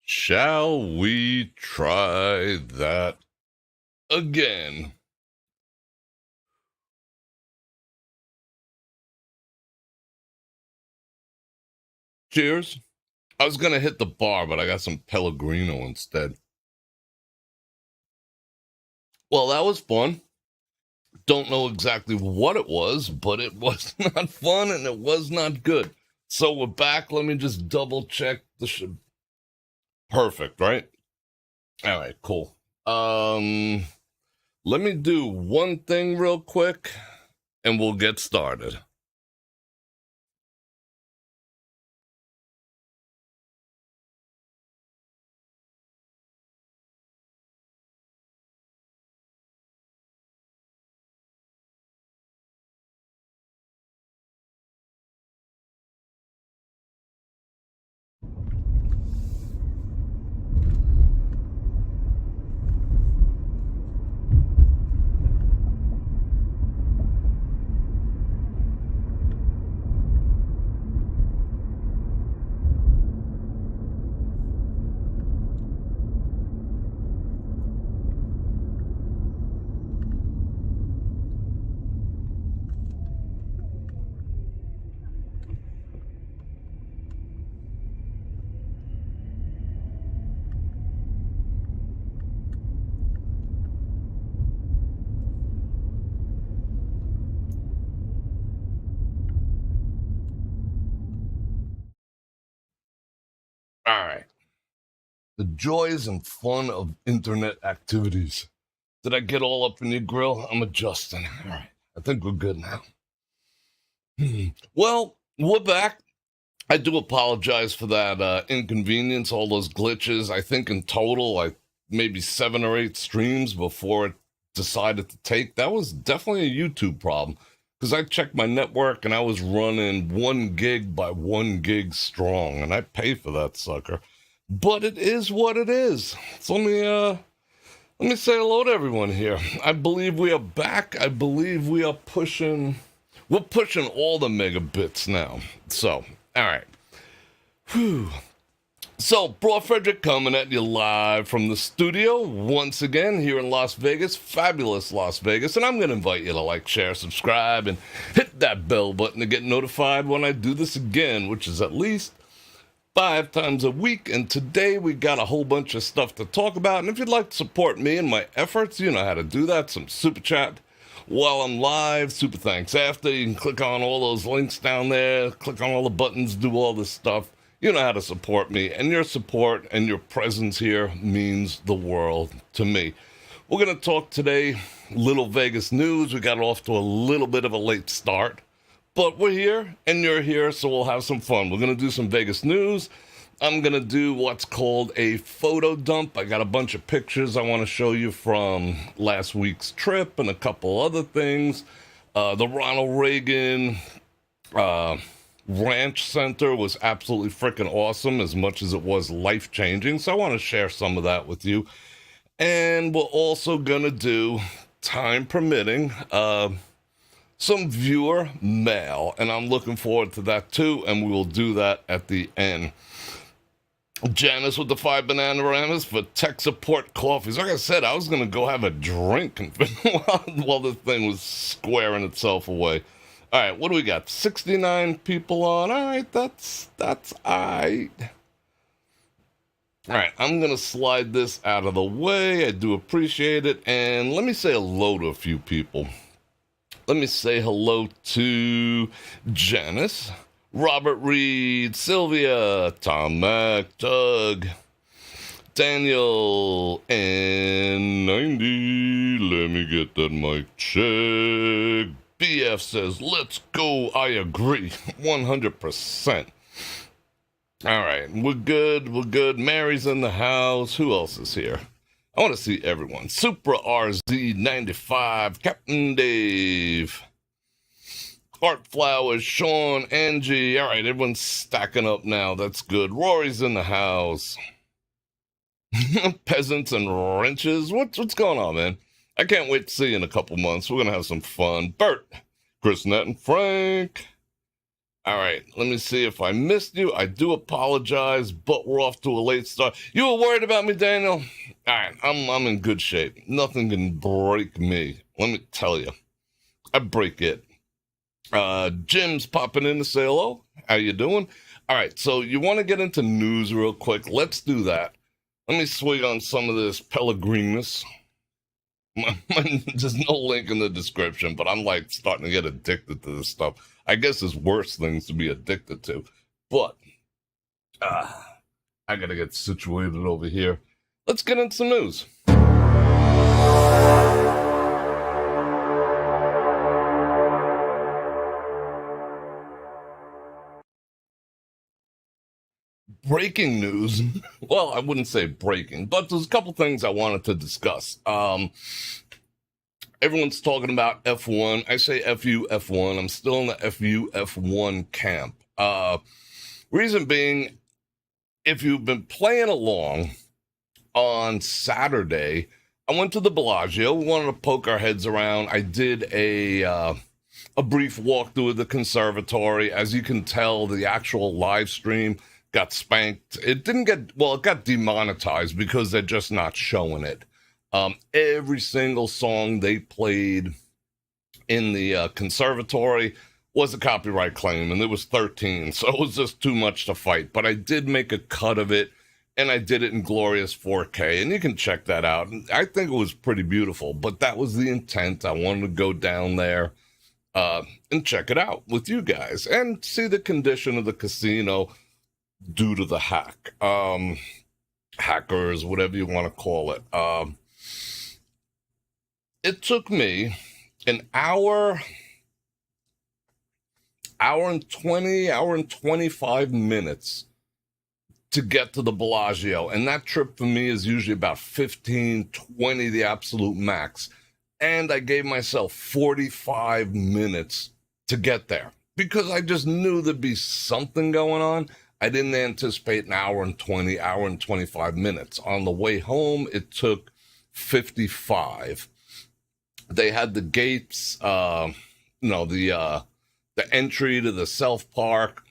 Shall we try that again? Cheers. I was going to hit the bar, but I got some Pellegrino instead. Well, that was fun. Don't know exactly what it was, but it was not fun and it was not good. So we're back. Let me just double check the Perfect, right? All right, cool. Let me do one thing real quick and we'll get started. All right. The joys and fun of internet activities. Did I get all up in your grill? I'm adjusting. All right. I think we're good now. Well, we're back. I do apologize for that inconvenience, all those glitches. I think in total, like maybe 7 or 8 streams before it decided to take. That was definitely a YouTube problem because I checked my network and I was running 1 gig by 1 gig strong, and I pay for that sucker. But it is what it is. So let me say hello to everyone here. I believe we are back. I believe we are pushing. We're pushing all the megabits now. So, all right. Whew. So, Bror Fredrik coming at you live from the studio once again here in Las Vegas, fabulous Las Vegas. And I'm going to invite you to like, share, subscribe, and hit that bell button to get notified when I do this again, which is at least 5 times a week. And today we got a whole bunch of stuff to talk about. And if you'd like to support me and my efforts, you know how to do that. Some super chat while I'm live, super thanks after. You can click on all those links down there, click on all the buttons, do all this stuff. You know how to support me, and your support and your presence here means the world to me. We're going to talk today little Vegas news. We got off to a little bit of a late start, but we're here and you're here, so we'll have some fun. We're going to do some Vegas news. I'm going to do what's called a photo dump. I got a bunch of pictures I want to show you from last week's trip and a couple other things. The Ronald Reagan Ranch Center was absolutely freaking awesome, as much as it was life-changing. So I want to share some of that with you. And we're also going to do, time permitting, some viewer mail. And I'm looking forward to that too, and we will do that at the end. Janice with the 5 Bananagramas for tech support coffees. Like I said, I was going to go have a drink while the thing was squaring itself away. All right, what do we got? 69 people on. All right, that's all right. All right, I'm going to slide this out of the way. I do appreciate it. And let me say hello to a few people. Let me say hello to Janice, Robert Reed, Sylvia, Tom Mack, Doug, Daniel, and 90. Let me get that mic check. BF says, let's go. I agree. 100%. All right. We're good. We're good. Mary's in the house. Who else is here? I want to see everyone. Supra RZ95. Captain Dave. Art Flowers. Sean. Angie. All right. Everyone's stacking up now. That's good. Rory's in the house. Peasants and wrenches. What's going on, man? I can't wait to see you in a couple months. We're going to have some fun. Bert, Chris, Nett, and Frank. All right, let me see if I missed you. I do apologize, but we're off to a late start. You were worried about me, Daniel? All right, I'm in good shape. Nothing can break me. Let me tell you, I break it. Jim's popping in to say hello. How you doing? All right, so you want to get into news real quick? Let's do that. Let me swig on some of this Pellegrinus. There's no link in the description, but I'm like starting to get addicted to this stuff. I guess there's worse things to be addicted to, but I gotta get situated over here. Let's get into some news. Breaking news. Well, I wouldn't say breaking, but there's a couple things I wanted to discuss. Everyone's talking about F1. I say FU F1. I'm still in the FU F1 camp. Reason being, if you've been playing along on Saturday, I went to the Bellagio. We wanted to poke our heads around. I did a brief walkthrough of the conservatory. As you can tell, the actual live stream got spanked. It got demonetized because they're just not showing it. Every single song they played in the conservatory was a copyright claim, and there was 13, so it was just too much to fight. But I did make a cut of it, and I did it in glorious 4K, and you can check that out. I think it was pretty beautiful, but that was the intent. I wanted to go down there and check it out with you guys and see the condition of the casino due to the hackers, whatever you want to call it. It took me an hour and 25 minutes to get to the Bellagio. And that trip for me is usually about 15, 20, the absolute max. And I gave myself 45 minutes to get there because I just knew there'd be something going on. I didn't anticipate an hour and 25 minutes. On the way home, it took 55. They had the gates, the entry to the Self Park.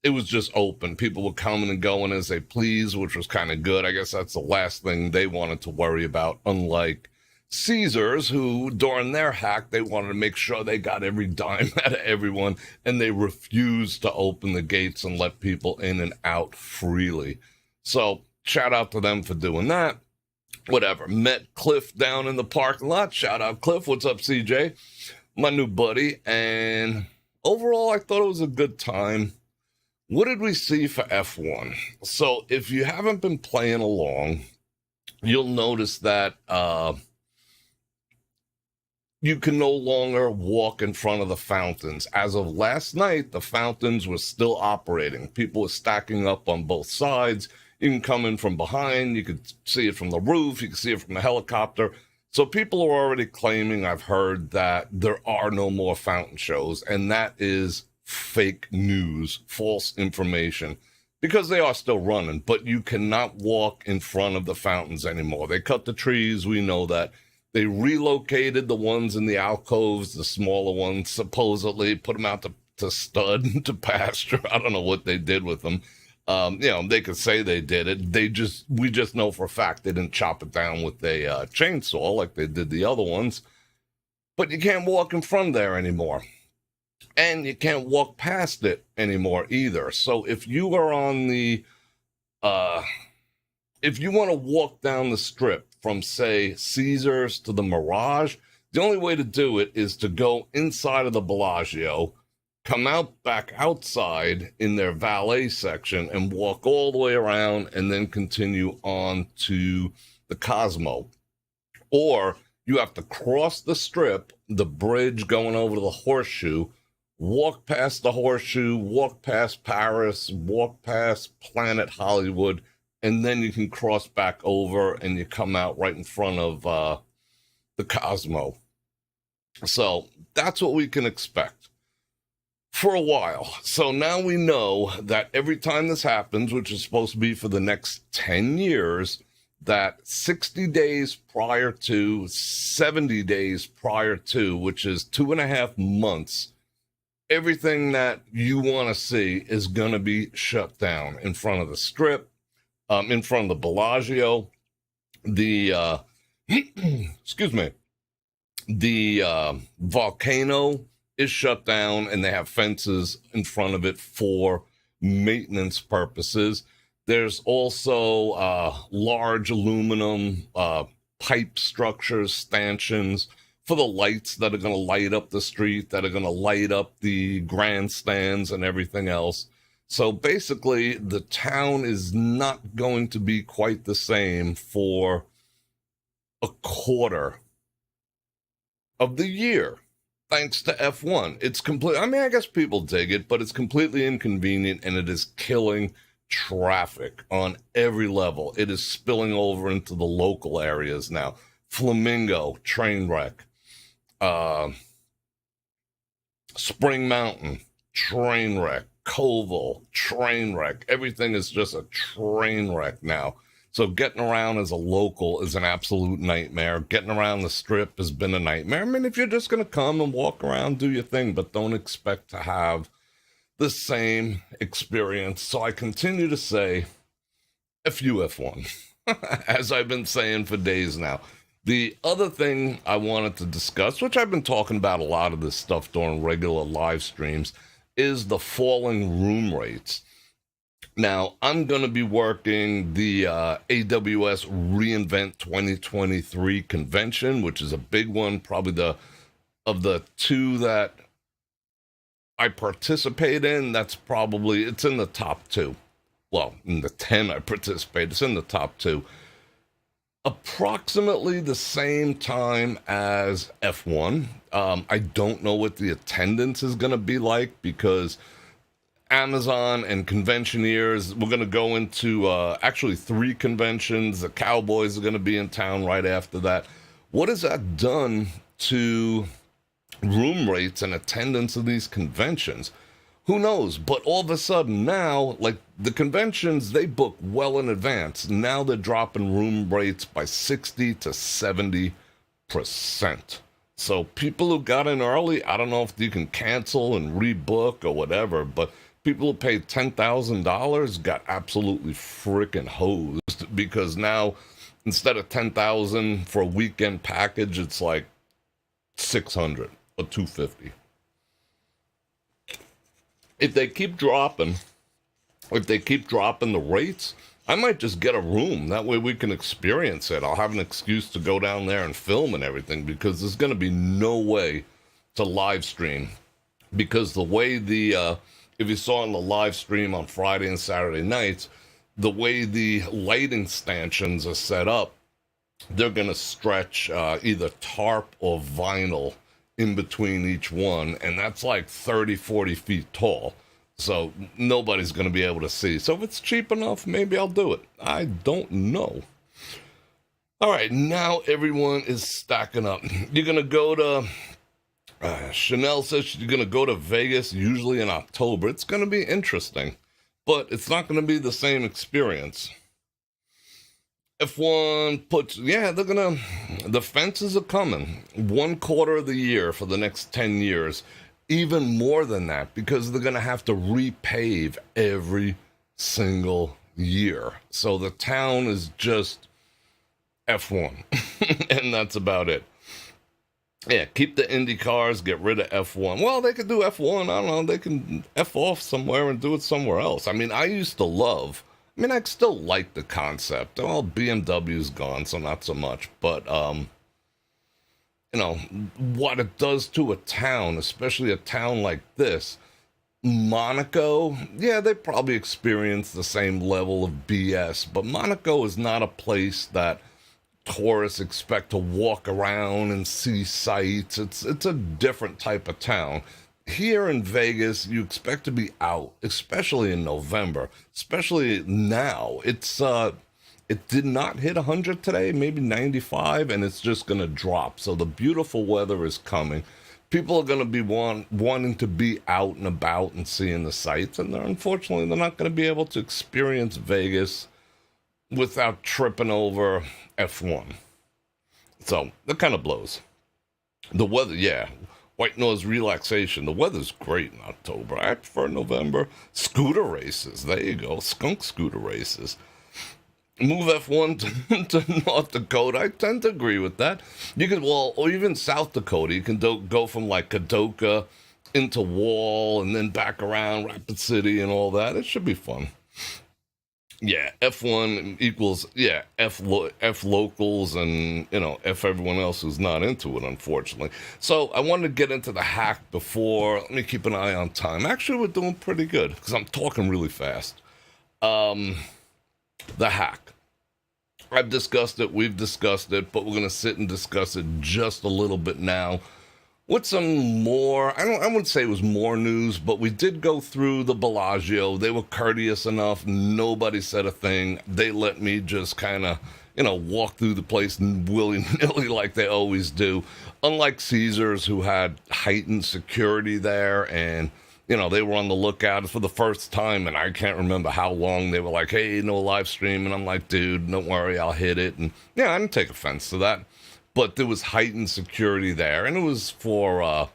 It was just open. People were coming and going as they please, which was kind of good. I guess that's the last thing they wanted to worry about, unlike Caesars, who during their hack, they wanted to make sure they got every dime out of everyone, and they refused to open the gates and let people in and out freely. So shout out to them for doing that. Whatever. Met Cliff down in the parking lot. Shout out Cliff. What's up, CJ? My new buddy. And overall, I thought it was a good time. What did we see for F1? So if you haven't been playing along, you'll notice that you can no longer walk in front of the fountains. As of last night, the fountains were still operating. People were stacking up on both sides. You can come in from behind. You could see it from the roof. You can see it from the helicopter. So people are already claiming, I've heard, that there are no more fountain shows. And that is fake news, false information, because they are still running. But you cannot walk in front of the fountains anymore. They cut the trees. We know that. They relocated the ones in the alcoves, the smaller ones, supposedly, put them out to stud, to pasture. I don't know what they did with them. They could say they did it. We just know for a fact they didn't chop it down with a chainsaw like they did the other ones. But you can't walk in front there anymore. And you can't walk past it anymore either. So if you are on the, if you want to walk down the strip from, say, Caesars to the Mirage, the only way to do it is to go inside of the Bellagio, come out back outside in their valet section and walk all the way around and then continue on to the Cosmo. Or you have to cross the strip, the bridge going over to the Horseshoe, walk past the Horseshoe, walk past Paris, walk past Planet Hollywood, and then you can cross back over and you come out right in front of the Cosmo. So that's what we can expect for a while. So now we know that every time this happens, which is supposed to be for the next 10 years, that 60 days prior to, 70 days prior to, which is 2.5 months, everything that you want to see is going to be shut down in front of the Strip, in front of the Bellagio, the excuse me, the volcano is shut down, and they have fences in front of it for maintenance purposes. There's also large aluminum pipe structures, stanchions for the lights that are going to light up the street, that are going to light up the grandstands and everything else. So basically, the town is not going to be quite the same for a quarter of the year, thanks to F1. It's complete. I mean, I guess people dig it, but it's completely inconvenient, and it is killing traffic on every level. It is spilling over into the local areas now. Flamingo, train wreck. Spring Mountain, train wreck. Koval, train wreck. Everything is just a train wreck now. So getting around as a local is an absolute nightmare. Getting around the Strip has been a nightmare. I mean, if you're just going to come and walk around, do your thing, but don't expect to have the same experience. So I continue to say, F you, F1, as I've been saying for days now. The other thing I wanted to discuss, which I've been talking about a lot of this stuff during regular live streams, is the falling room rates. Now, I'm going to be working the AWS reInvent 2023 convention, which is a big one, probably of the two that I participate in, it's in the top two. Well, in the 10 I participate, it's in the top two. Approximately the same time as F1. I don't know what the attendance is going to be like, because Amazon and Conventioneers, we're going to go into actually 3 conventions. The Cowboys are going to be in town right after that. What has that done to room rates and attendance of these conventions? Who knows? But all of a sudden now, like the conventions, they book well in advance. Now they're dropping room rates by 60 to 70%. So people who got in early, I don't know if you can cancel and rebook or whatever, but people who paid $10,000 got absolutely freaking hosed, because now instead of $10,000 for a weekend package, it's like $600 or $250. If they keep dropping the rates, I might just get a room. That way we can experience it. I'll have an excuse to go down there and film and everything, because there's going to be no way to live stream. Because the way if you saw on the live stream on Friday and Saturday nights, the way the lighting stanchions are set up, they're going to stretch either tarp or vinyl in between each one, and that's like 30, 40 feet tall. So nobody's going to be able to see. So if it's cheap enough, maybe I'll do it. I don't know. All right, now everyone is stacking up. You're going to go to... Chanel says you're going to go to Vegas, usually in October. It's going to be interesting, but it's not going to be the same experience. F1 puts, the fences are coming 1/4 of the year for the next 10 years. Even more than that, because they're going to have to repave every single year. So the town is just F1, and that's about it. Yeah, keep the Indy cars, get rid of F1. Well, they could do F1. I don't know. They can F off somewhere and do it somewhere else. I mean, I still like the concept. Well, BMW's gone, so not so much. But, what it does to a town, especially a town like this, Monaco, yeah, they probably experience the same level of BS. But Monaco is not a place that tourists expect to walk around and see sights. It's a different type of town. Here in Vegas, you expect to be out, especially in November, especially now. It did not hit 100 today, maybe 95, and it's just going to drop. So the beautiful weather is coming. People are going to be wanting to be out and about and seeing the sights, and unfortunately, they're not going to be able to experience Vegas without tripping over F1. So that kind of blows. The weather, yeah. White noise relaxation. The weather's great in October. I prefer November. Scooter races. There you go. Skunk scooter races. Move F1 to North Dakota. I tend to agree with that. You could, well, or even South Dakota. You can go from like Kadoka into Wall and then back around Rapid City and all that. It should be fun. Yeah, F1 equals, yeah, F locals and, F everyone else who's not into it, unfortunately. So I wanted to get into the hack before. Let me keep an eye on time. Actually, we're doing pretty good because I'm talking really fast. The hack. I've discussed it, we've discussed it, but we're going to sit and discuss it just a little bit now with some more. I wouldn't say it was more news, but we did go through the Bellagio. They were courteous enough. Nobody said a thing. They let me just kind of, walk through the place willy-nilly like they always do. Unlike Caesars, who had heightened security there, and they were on the lookout for the first time, and I can't remember how long. They were like, hey, no live stream. And I'm like, dude, don't worry, I'll hit it. And yeah, I didn't take offense to that. But there was heightened security there. And it was for,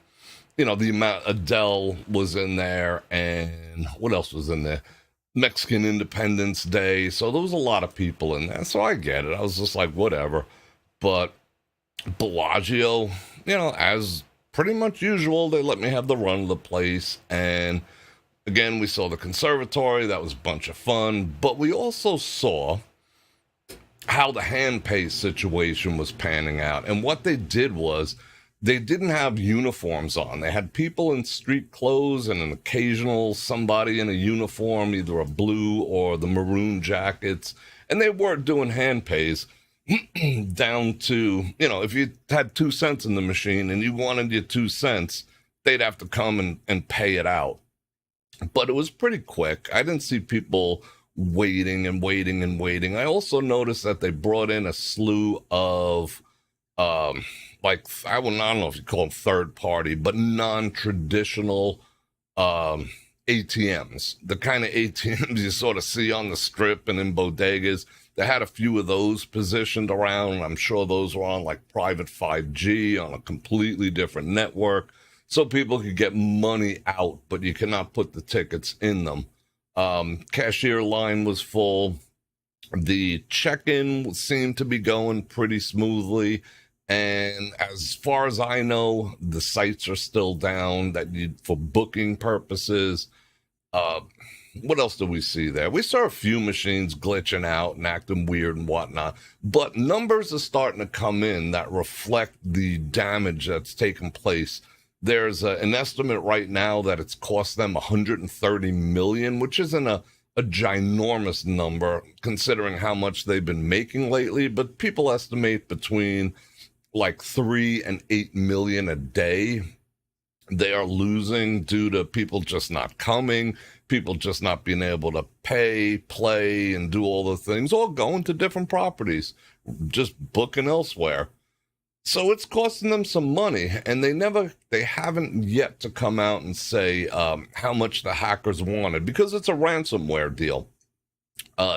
the amount Adele was in there. And what else was in there? Mexican Independence Day. So there was a lot of people in there. So I get it. I was just like, whatever. But Bellagio, as pretty much usual, they let me have the run of the place. And again, we saw the conservatory. That was a bunch of fun. But we also saw how the hand pay situation was panning out. And what they did was they didn't have uniforms on. They had people in street clothes and an occasional somebody in a uniform, either a blue or the maroon jackets. And they weren't doing hand pays down to, if you had 2 cents in the machine and you wanted your 2 cents, they'd have to come and pay it out. But it was pretty quick. I didn't see people waiting and waiting and waiting. I also noticed that they brought in a slew of, I don't know if you call them third party, but non-traditional ATMs. The kind of ATMs you sort of see on the strip and in bodegas. They had a few of those positioned around. I'm sure those were on like private 5G on a completely different network. So people could get money out, but you cannot put the tickets in them. Cashier line was full. The check-in seemed to be going pretty smoothly. And as far as I know, the sites are still down for booking purposes. What else did we see there? We saw a few machines glitching out and acting weird and whatnot. But numbers are starting to come in that reflect the damage that's taken place. There's an estimate right now that it's cost them $130 million, which isn't a ginormous number considering how much they've been making lately. But people estimate between like 3 and 8 million a day they are losing due to people just not coming, people just not being able to pay, play, and do all the things, all going to different properties, just booking elsewhere. So it's costing them some money, and they haven't yet to come out and say how much the hackers wanted, because it's a ransomware deal.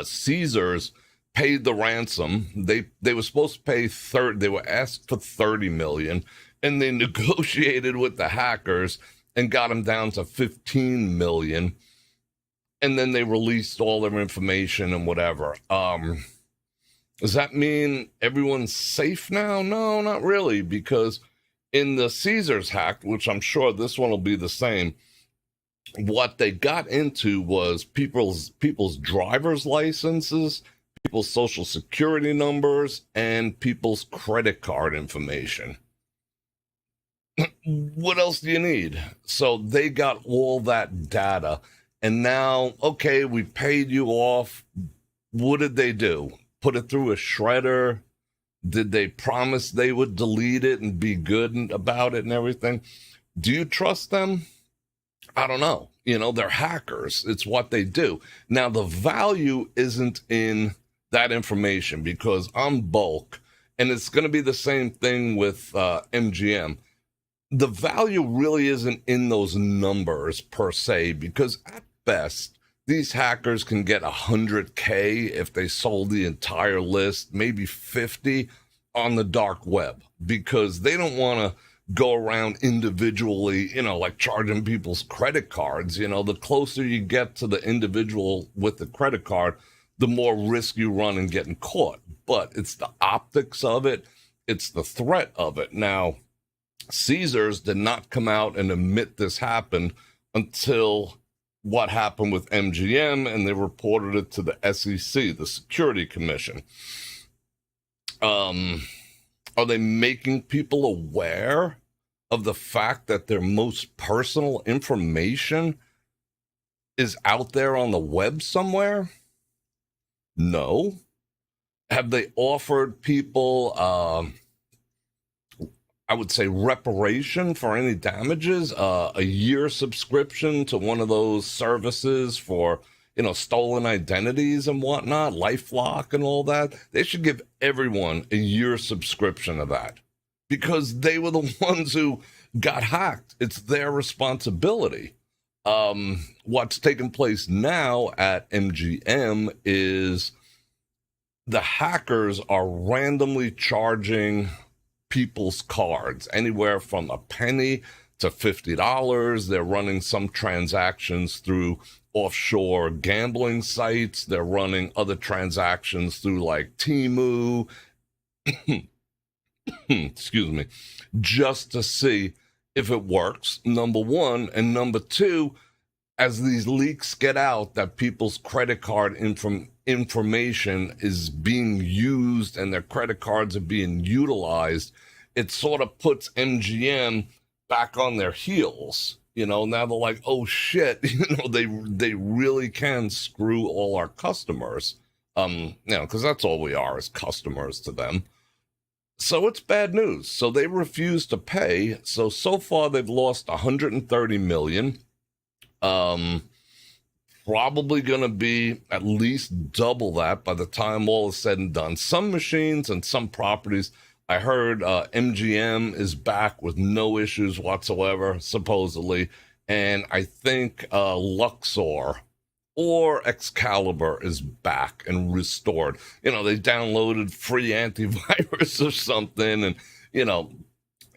Caesars paid the ransom. They were supposed to pay they were asked for 30 million, and they negotiated with the hackers and got them down to 15 million. And then they released all their information and whatever. Does that mean everyone's safe now? No, not really, because in the Caesars hack, which I'm sure this one will be the same, what they got into was people's driver's licenses, people's social security numbers, and people's credit card information. What else do you need? So they got all that data, and now, okay, we paid you off. What did they do? Put it through a shredder? Did they promise they would delete it and be good about it and everything? Do you trust them? I don't know. They're hackers. It's what they do. Now, the value isn't in that information, because I'm bulk, and it's going to be the same thing with MGM. The value really isn't in those numbers per se, because at best, these hackers can get 100K if they sold the entire list, maybe 50 on the dark web, because they don't want to go around individually, like charging people's credit cards. The closer you get to the individual with the credit card, the more risk you run in getting caught. But it's the optics of it, it's the threat of it. Now, Caesars did not come out and admit this happened until what happened with MGM, and they reported it to the SEC, the Security Commission. Are they making people aware of the fact that their most personal information is out there on the web somewhere? No. Have they offered people, I would say, reparation for any damages? A year subscription to one of those services for, stolen identities and whatnot, LifeLock and all that? They should give everyone a year subscription to that, because they were the ones who got hacked. It's their responsibility. What's taking place now at MGM is the hackers are randomly charging people's cards anywhere from a penny to $50. They're running some transactions through offshore gambling sites. They're running other transactions through like Temu, excuse me, just to see if it works, number one. And number two, as these leaks get out that people's credit card information is being used and their credit cards are being utilized, it sort of puts MGM back on their heels. Now they're like, oh shit, they really can screw all our customers. Because that's all we are, is customers to them. So it's bad news. So they refuse to pay. So far they've lost $130 million. Probably going to be at least double that by the time all is said and done. Some machines and some properties, I heard MGM is back with no issues whatsoever, supposedly. And I think Luxor or Excalibur is back and restored. They downloaded free antivirus or something. And,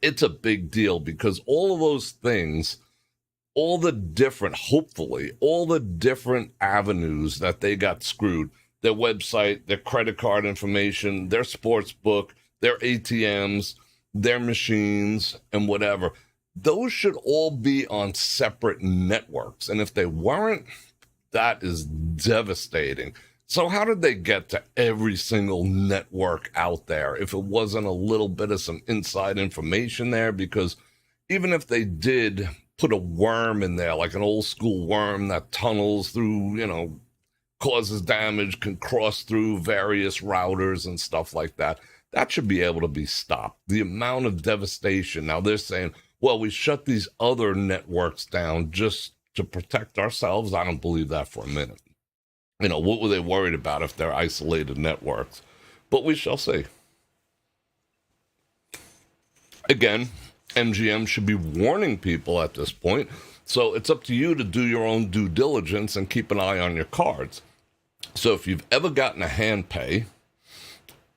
it's a big deal, because all of those things, all the different avenues that they got screwed, their website, their credit card information, their sports book, their ATMs, their machines, and whatever, those should all be on separate networks. And if they weren't, that is devastating. So how did they get to every single network out there if it wasn't a little bit of some inside information there? Because even if they did put a worm in there, like an old school worm that tunnels through, causes damage, can cross through various routers and stuff like that, that should be able to be stopped. The amount of devastation. Now they're saying, well, we shut these other networks down just to protect ourselves. I don't believe that for a minute. What were they worried about if they're isolated networks? But we shall see. Again, MGM should be warning people at this point. So it's up to you to do your own due diligence and keep an eye on your cards. So if you've ever gotten a hand pay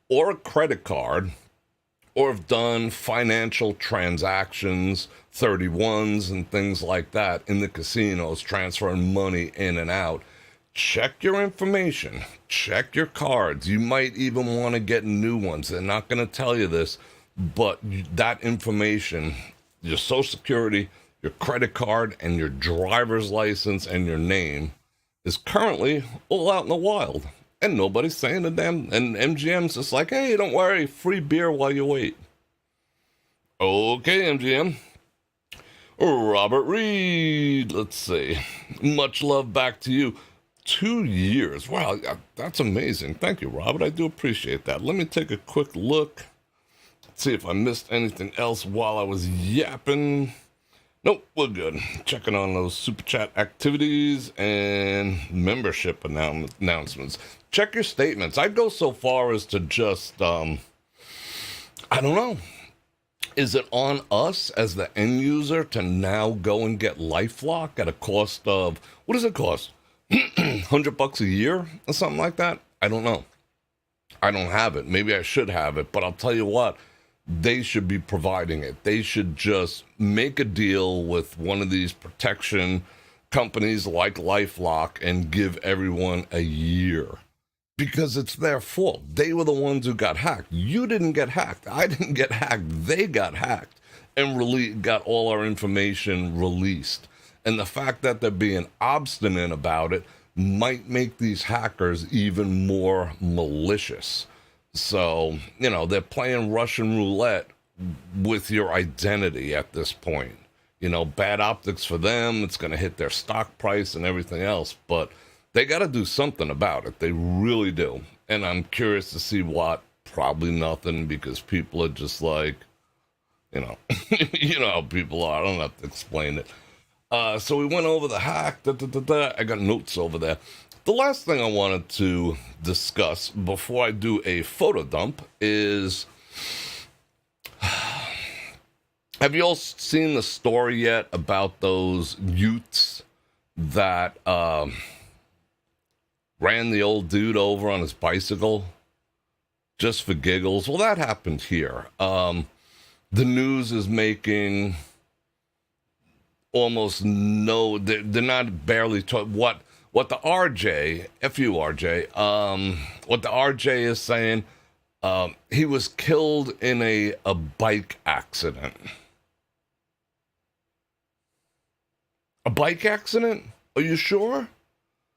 or a credit card, or have done financial transactions, 31s and things like that in the casinos, transferring money in and out, check your information, check your cards. You might even want to get new ones. They're not going to tell you this, but that information, your social security, your credit card, and your driver's license and your name is currently all out in the wild. And nobody's saying a damn. And MGM's just like, hey, don't worry, free beer while you wait. Okay, MGM. Robert Reed, let's see. Much love back to you. 2 years. Wow, that's amazing. Thank you, Robert. I do appreciate that. Let me take a quick look. See if I missed anything else while I was yapping. Nope, we're good. Checking on those super chat activities and membership announcements. Check your statements. I'd go so far as to just, I don't know. Is it on us as the end user to now go and get LifeLock at a cost of, what does it cost? $100 a year or something like that? I don't know. I don't have it. Maybe I should have it, but I'll tell you what. they should be providing it. They should just make a deal with one of these protection companies like LifeLock and give everyone a year. Because it's their fault. They were the ones who got hacked. You didn't get hacked. I didn't get hacked. They got hacked and got all our information released. And the fact that they're being obstinate about it might make these hackers even more malicious. So, they're playing Russian roulette with your identity at this point. Bad optics for them. It's going to hit their stock price and everything else. But they got to do something about it. They really do. And I'm curious to see what. Probably nothing, because people are just like, you know how people are. I don't have to explain it. So we went over the hack. I got notes over there. The last thing I wanted to discuss before I do a photo dump is, have you all seen the story yet about those youths that ran the old dude over on his bicycle just for giggles? Well, that happened here. The news is making almost no, they're not barely what the RJ, what the RJ is saying, he was killed in a bike accident. A bike accident? Are you sure?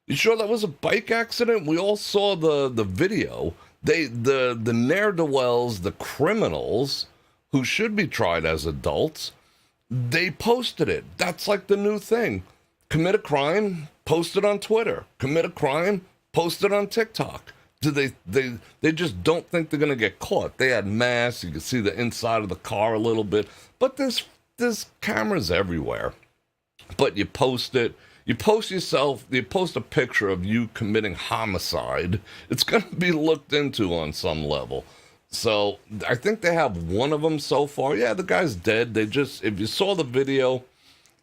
You sure that was a bike accident? We all saw the video. The ne'er-do-wells, the criminals who should be tried as adults, they posted it. That's like the new thing. Commit a crime, post it on Twitter. Commit a crime, post it on TikTok. They just don't think they're gonna get caught. They had masks. You can see the inside of the car a little bit, but there's cameras everywhere. But you post it. You post a picture of you committing homicide. It's going to be looked into on some level. So I think they have one of them so far. Yeah, the guy's dead. If you saw the video,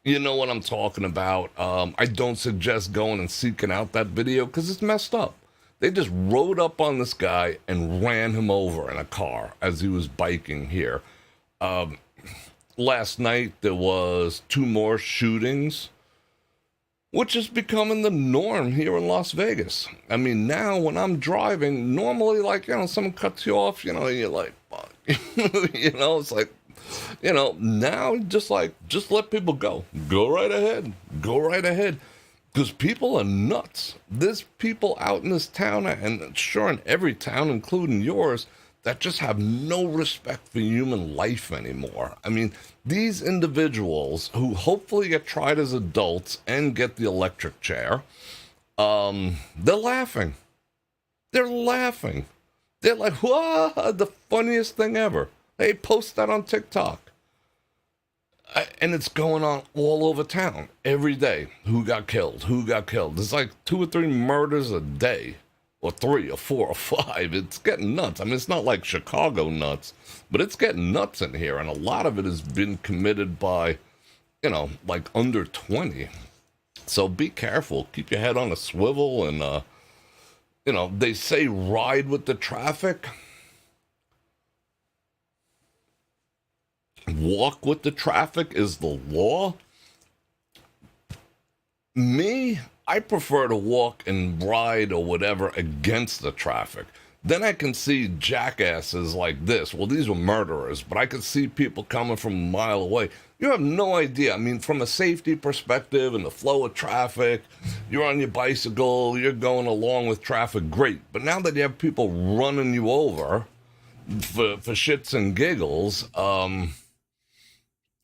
you know what I'm talking about. I don't suggest going and seeking out that video because it's messed up. They just rode up on this guy and ran him over in a car as he was biking here. Last night there was 2 more shootings, which is becoming the norm here in Las Vegas. I mean, now when I'm driving, normally, someone cuts you off, you're like, fuck. It's like, now just let people go. Go right ahead. Go right ahead. Because people are nuts. There's people out in this town, and sure in every town, including yours, that just have no respect for human life anymore. I mean, these individuals who hopefully get tried as adults and get the electric chair, they're laughing. They're laughing. They're like, whoa, the funniest thing ever. Hey, post that on TikTok. And it's going on all over town every day. Who got killed? Who got killed? There's like 2 or 3 murders a day. Or 3 or 4 or 5. It's getting nuts. I mean, it's not like Chicago nuts, but it's getting nuts in here. And a lot of it has been committed by, under 20. So be careful. Keep your head on a swivel. And, they say ride with the traffic. Walk with the traffic is the law. Me, I prefer to walk and ride or whatever against the traffic. Then I can see jackasses like this. Well, these were murderers, but I could see people coming from a mile away. You have no idea. I mean, from a safety perspective and the flow of traffic, you're on your bicycle, you're going along with traffic, great. But now that you have people running you over for shits and giggles,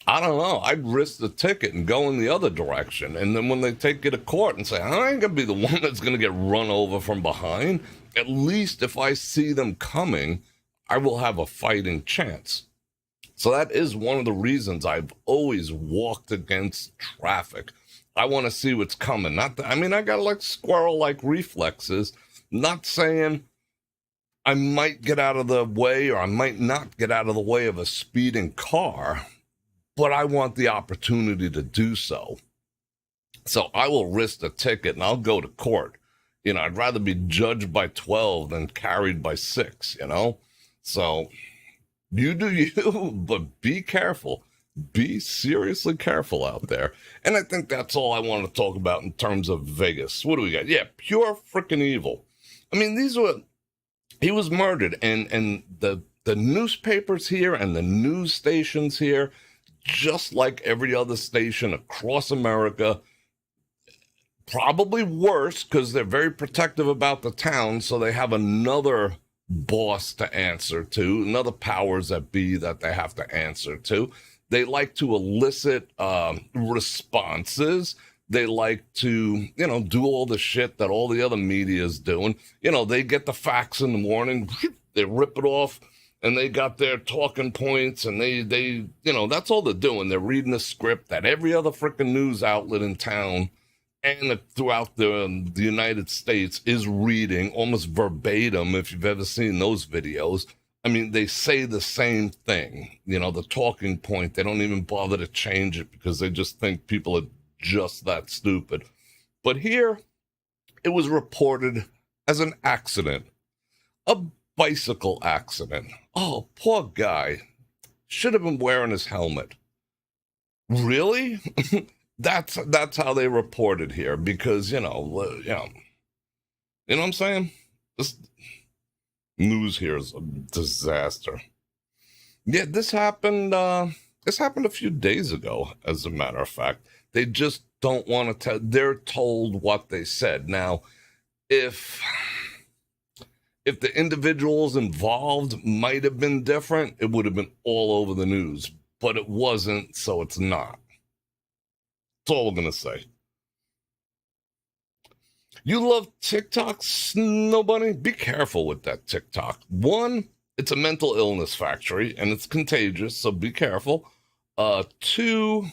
I don't know. I'd risk the ticket and go in the other direction. And then when they take you to court and say, I ain't going to be the one that's going to get run over from behind, at least if I see them coming, I will have a fighting chance. So that is one of the reasons I've always walked against traffic. I want to see what's coming. I got like squirrel-like reflexes. Not saying I might get out of the way or I might not get out of the way of a speeding car, but I want the opportunity to do so. So I will risk the ticket and I'll go to court. I'd rather be judged by 12 than carried by 6, So You do you, but be careful. Be seriously careful out there. And I think that's all I want to talk about in terms of Vegas. What do we got? Yeah, pure freaking evil. I mean, he was murdered, and the newspapers here and the news stations here, just like every other station across America, probably worse because they're very protective about the town, so they have another boss to answer to, another powers that be that they have to answer to. They like to elicit responses. They like to, do all the shit that all the other media is doing. They get the facts in the morning, they rip it off, and they got their talking points, and they that's all they're doing. They're reading a script that every other freaking news outlet in town and throughout the United States is reading almost verbatim, if you've ever seen those videos. I mean, they say the same thing, the talking point. They don't even bother to change it because they just think people are just that stupid. But here, it was reported as an accident, a bicycle accident. Oh, poor guy. Should have been wearing his helmet. Really? That's how they reported here, because you know what I'm saying. This news here is a disaster. Yeah, this happened. This happened a few days ago. As a matter of fact, they just don't want to tell. They're told what they said. Now, if the individuals involved might have been different, it would have been all over the news. But it wasn't, so it's not. That's all we're going to say. You love TikTok, Snow Bunny? Be careful with that TikTok. One, it's a mental illness factory, and it's contagious, so be careful. Two,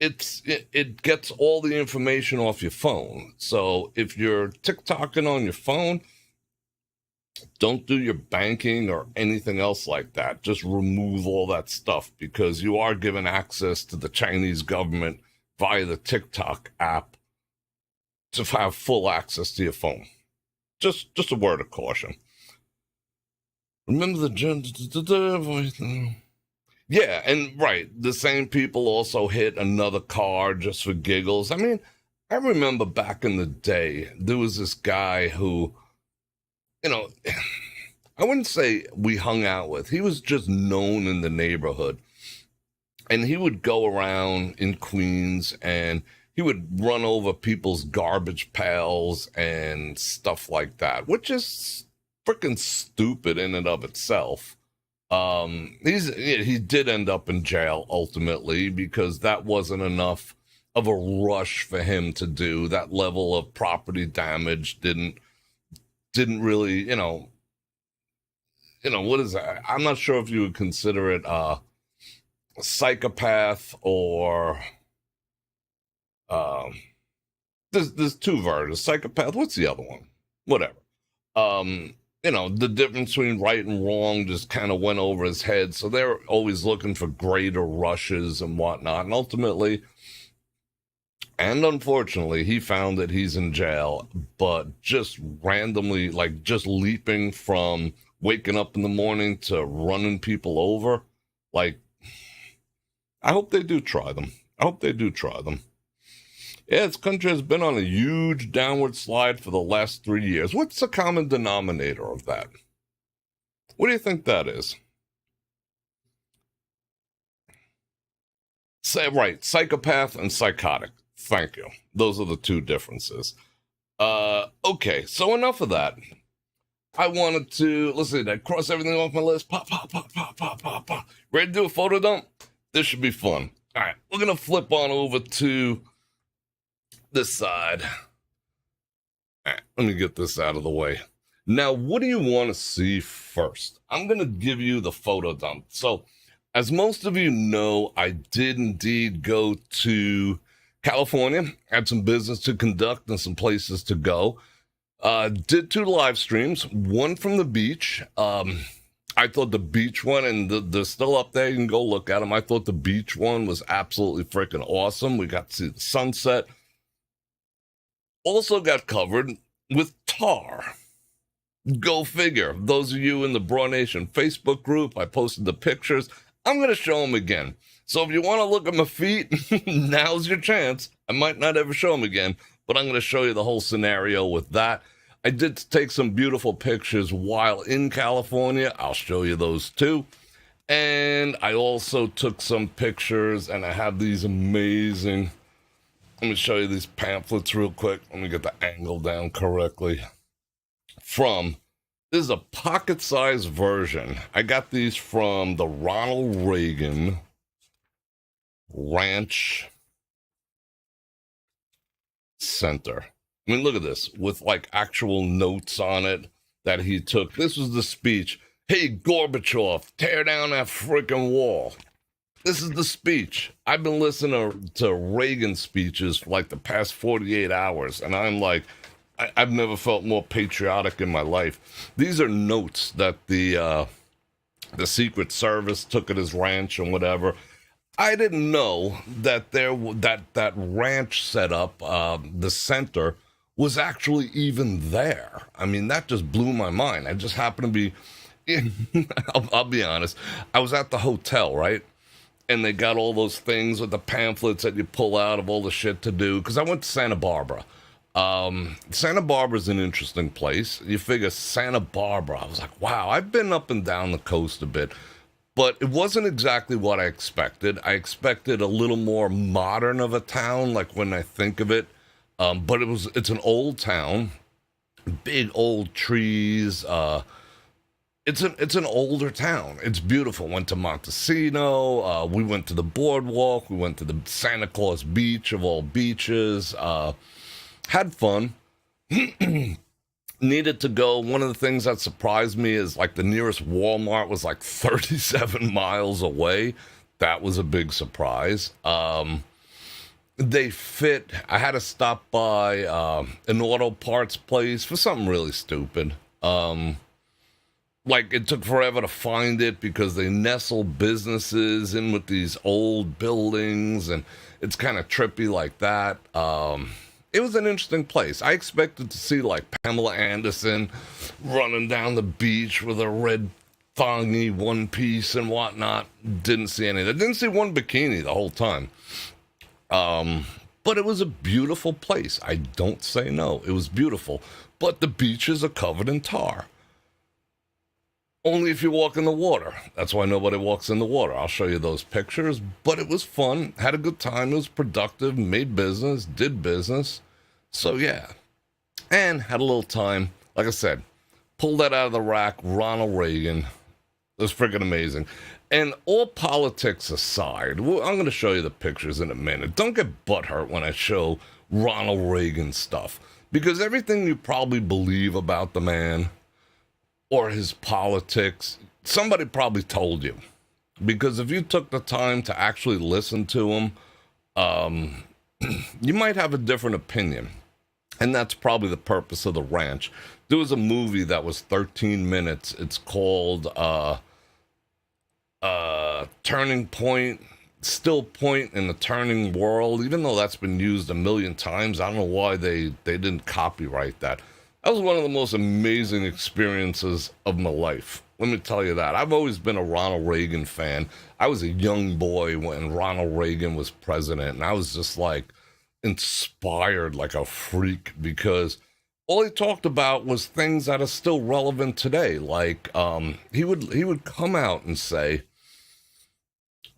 it gets all the information off your phone. So if you're TikToking on your phone, don't do your banking or anything else like that. Just remove all that stuff, because you are given access to the Chinese government via the TikTok app to have full access to your phone. Just a word of caution. Remember the yeah, and right, the same people also hit another car just for giggles. I mean, I remember back in the day, there was this guy who, I wouldn't say we hung out with. He was just known in the neighborhood. And he would go around in Queens and he would run over people's garbage pails and stuff like that, which is freaking stupid in and of itself. He did end up in jail ultimately, because that wasn't enough of a rush for him to do. That level of property damage didn't really, what is that? I'm not sure if you would consider it a psychopath or there's two versions. Psychopath, what's the other one? Whatever. The difference between right and wrong just kind of went over his head. So they're always looking for greater rushes and whatnot. And ultimately, and unfortunately, he found that he's in jail, but just randomly, like just leaping from waking up in the morning to running people over. Like, I hope they do try them. Yeah, this country has been on a huge downward slide for the last 3 years. What's the common denominator of that? What do you think that is? Say right, psychopath and psychotic. Thank you. Those are the two differences. Okay, so enough of that. I wanted to, let's see, I cross everything off my list. Pop. Ready to do a photo dump? This should be fun. All right, we're going to flip on over to this side. All right, let me get this out of the way. Now, what do you want to see first? I'm going to give you the photo dump. So, as most of you know, I did indeed go to California, had some business to conduct and some places to go. Did 2 live streams, one from the beach. I thought the beach one, and they're still up there, you can go look at them. I thought the beach one was absolutely freaking awesome. We got to see the sunset. Also got covered with tar. Go figure. Those of you in the Broad Nation Facebook group, I posted the pictures. I'm going to show them again. So if you want to look at my feet, now's your chance. I might not ever show them again, but I'm going to show you the whole scenario with that. I did take some beautiful pictures while in California. I'll show you those too. And I also took some pictures, and I have these amazing... Let me show you these pamphlets real quick. Let me get the angle down correctly. This is a pocket-sized version. I got these from the Ronald Reagan Ranch Center. I mean, look at this, with like actual notes on it that he took. This was the speech. Hey, Gorbachev, tear down that freaking wall. This is the speech. I've been listening to Reagan speeches for like the past 48 hours, and I'm like, I've never felt more patriotic in my life. These are notes that the Secret Service took at his ranch and whatever. I didn't know that that ranch setup, the center, was actually even there. I mean, that just blew my mind. I just happened to be, I'll be honest, I was at the hotel, right? And they got all those things with the pamphlets that you pull out of all the shit to do. Because I went to Santa Barbara. Santa Barbara's an interesting place. You figure Santa Barbara. I was like, wow, I've been up and down the coast a bit. But it wasn't exactly what I expected. I expected a little more modern of a town, like when I think of it. But it's an old town, big old trees. It's an older town. It's beautiful. Went to Montesino. We went to the boardwalk. We went to the Santa Claus Beach of all beaches. Had fun. Needed to go. One of the things that surprised me is like the nearest Walmart was like 37 miles away. That was a big surprise. They fit. I had to stop by an auto parts place for something really stupid. Like it took forever to find it because they nestle businesses in with these old buildings, and it's kind of trippy like that. It was an interesting place. I expected to see like Pamela Anderson running down the beach with a red thongy one piece and whatnot. Didn't see any. I didn't see one bikini the whole time. But it was a beautiful place. I don't say no. It was beautiful. But the beaches are covered in tar. Only if you walk in the water. That's why nobody walks in the water. I'll show you those pictures. But it was fun. Had a good time. It was productive. Made business. Did business. So, yeah. And had a little time. Like I said, pulled that out of the rack. Ronald Reagan. It was freaking amazing. And all politics aside, I'm going to show you the pictures in a minute. Don't get butthurt when I show Ronald Reagan stuff. Because everything you probably believe about the man or his politics, somebody probably told you. Because if you took the time to actually listen to him, you might have a different opinion. And that's probably the purpose of the ranch. There was a movie that was 13 minutes. It's called Turning Point, Still Point in the Turning World. Even though that's been used a million times, I don't know why they didn't copyright that. That was one of the most amazing experiences of my life. Let me tell you that. I've always been a Ronald Reagan fan. I was a young boy when Ronald Reagan was president, and I was just like inspired like a freak because all he talked about was things that are still relevant today. Like he would come out and say,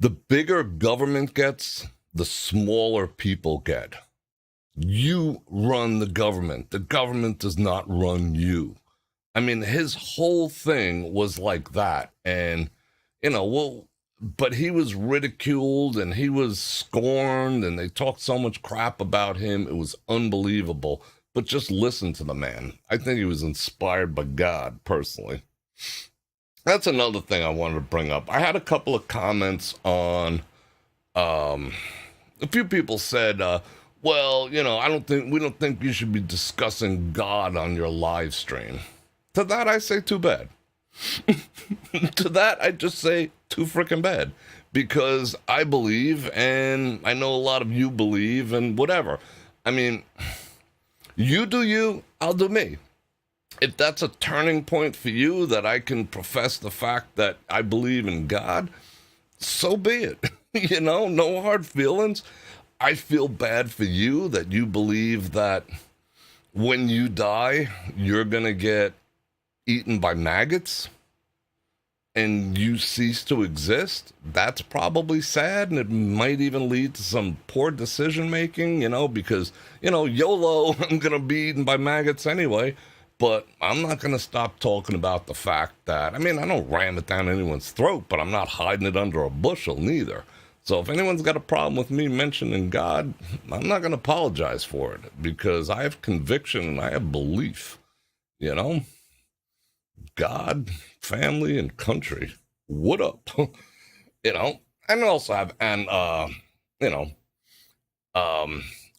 the bigger government gets, the smaller people get. You run the government. The government does not run you. I mean, his whole thing was like that. And, but he was ridiculed and he was scorned and they talked so much crap about him. It was unbelievable. But just listen to the man. I think he was inspired by God, personally. That's another thing I wanted to bring up. I had a couple of comments on, a few people said, well, we don't think you should be discussing God on your live stream. To that, I say too bad. To that, I just say too freaking bad. Because I believe, and I know a lot of you believe, and whatever. I mean, you do you, I'll do me. If that's a turning point for you, that I can profess the fact that I believe in God, so be it. No hard feelings. I feel bad for you that you believe that when you die, you're going to get eaten by maggots and you cease to exist. That's probably sad, and it might even lead to some poor decision making, because, YOLO, I'm going to be eaten by maggots anyway. But I'm not going to stop talking about the fact that, I don't ram it down anyone's throat, but I'm not hiding it under a bushel neither. So if anyone's got a problem with me mentioning God, I'm not going to apologize for it, because I have conviction and I have belief, God, family, and country. What up? And also have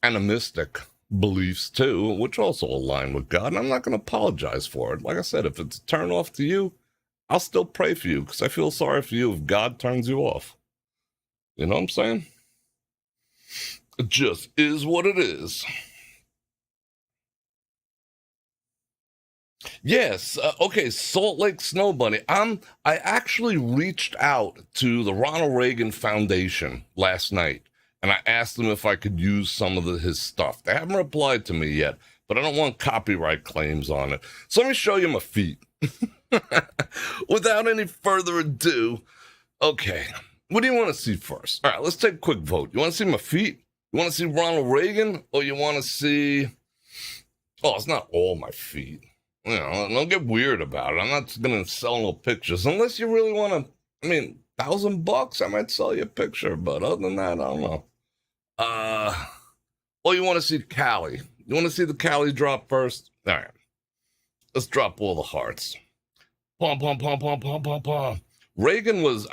animistic beliefs too, which also align with God, and I'm not going to apologize for it. Like I said, if it's a turn off to you, I'll still pray for you, because I feel sorry for you if God turns you off. You know what I'm saying? It just is what it is. Yes. Okay. Salt Lake Snow Bunny. I actually reached out to the Ronald Reagan Foundation last night, and I asked them if I could use some of his stuff. They haven't replied to me yet, but I don't want copyright claims on it. So let me show you my feet. Without any further ado, okay. What do you want to see first? All right, let's take a quick vote. You want to see my feet? You want to see Ronald Reagan? Or you want to see... Oh, it's not all my feet. Don't get weird about it. I'm not going to sell no pictures. Unless you really want to... $1,000, I might sell you a picture. But other than that, I don't know. Or you want to see Cali? You want to see the Cali drop first? All right. Let's drop all the hearts. Pom, pom, pom, pom, pom, pom, pom. Reagan was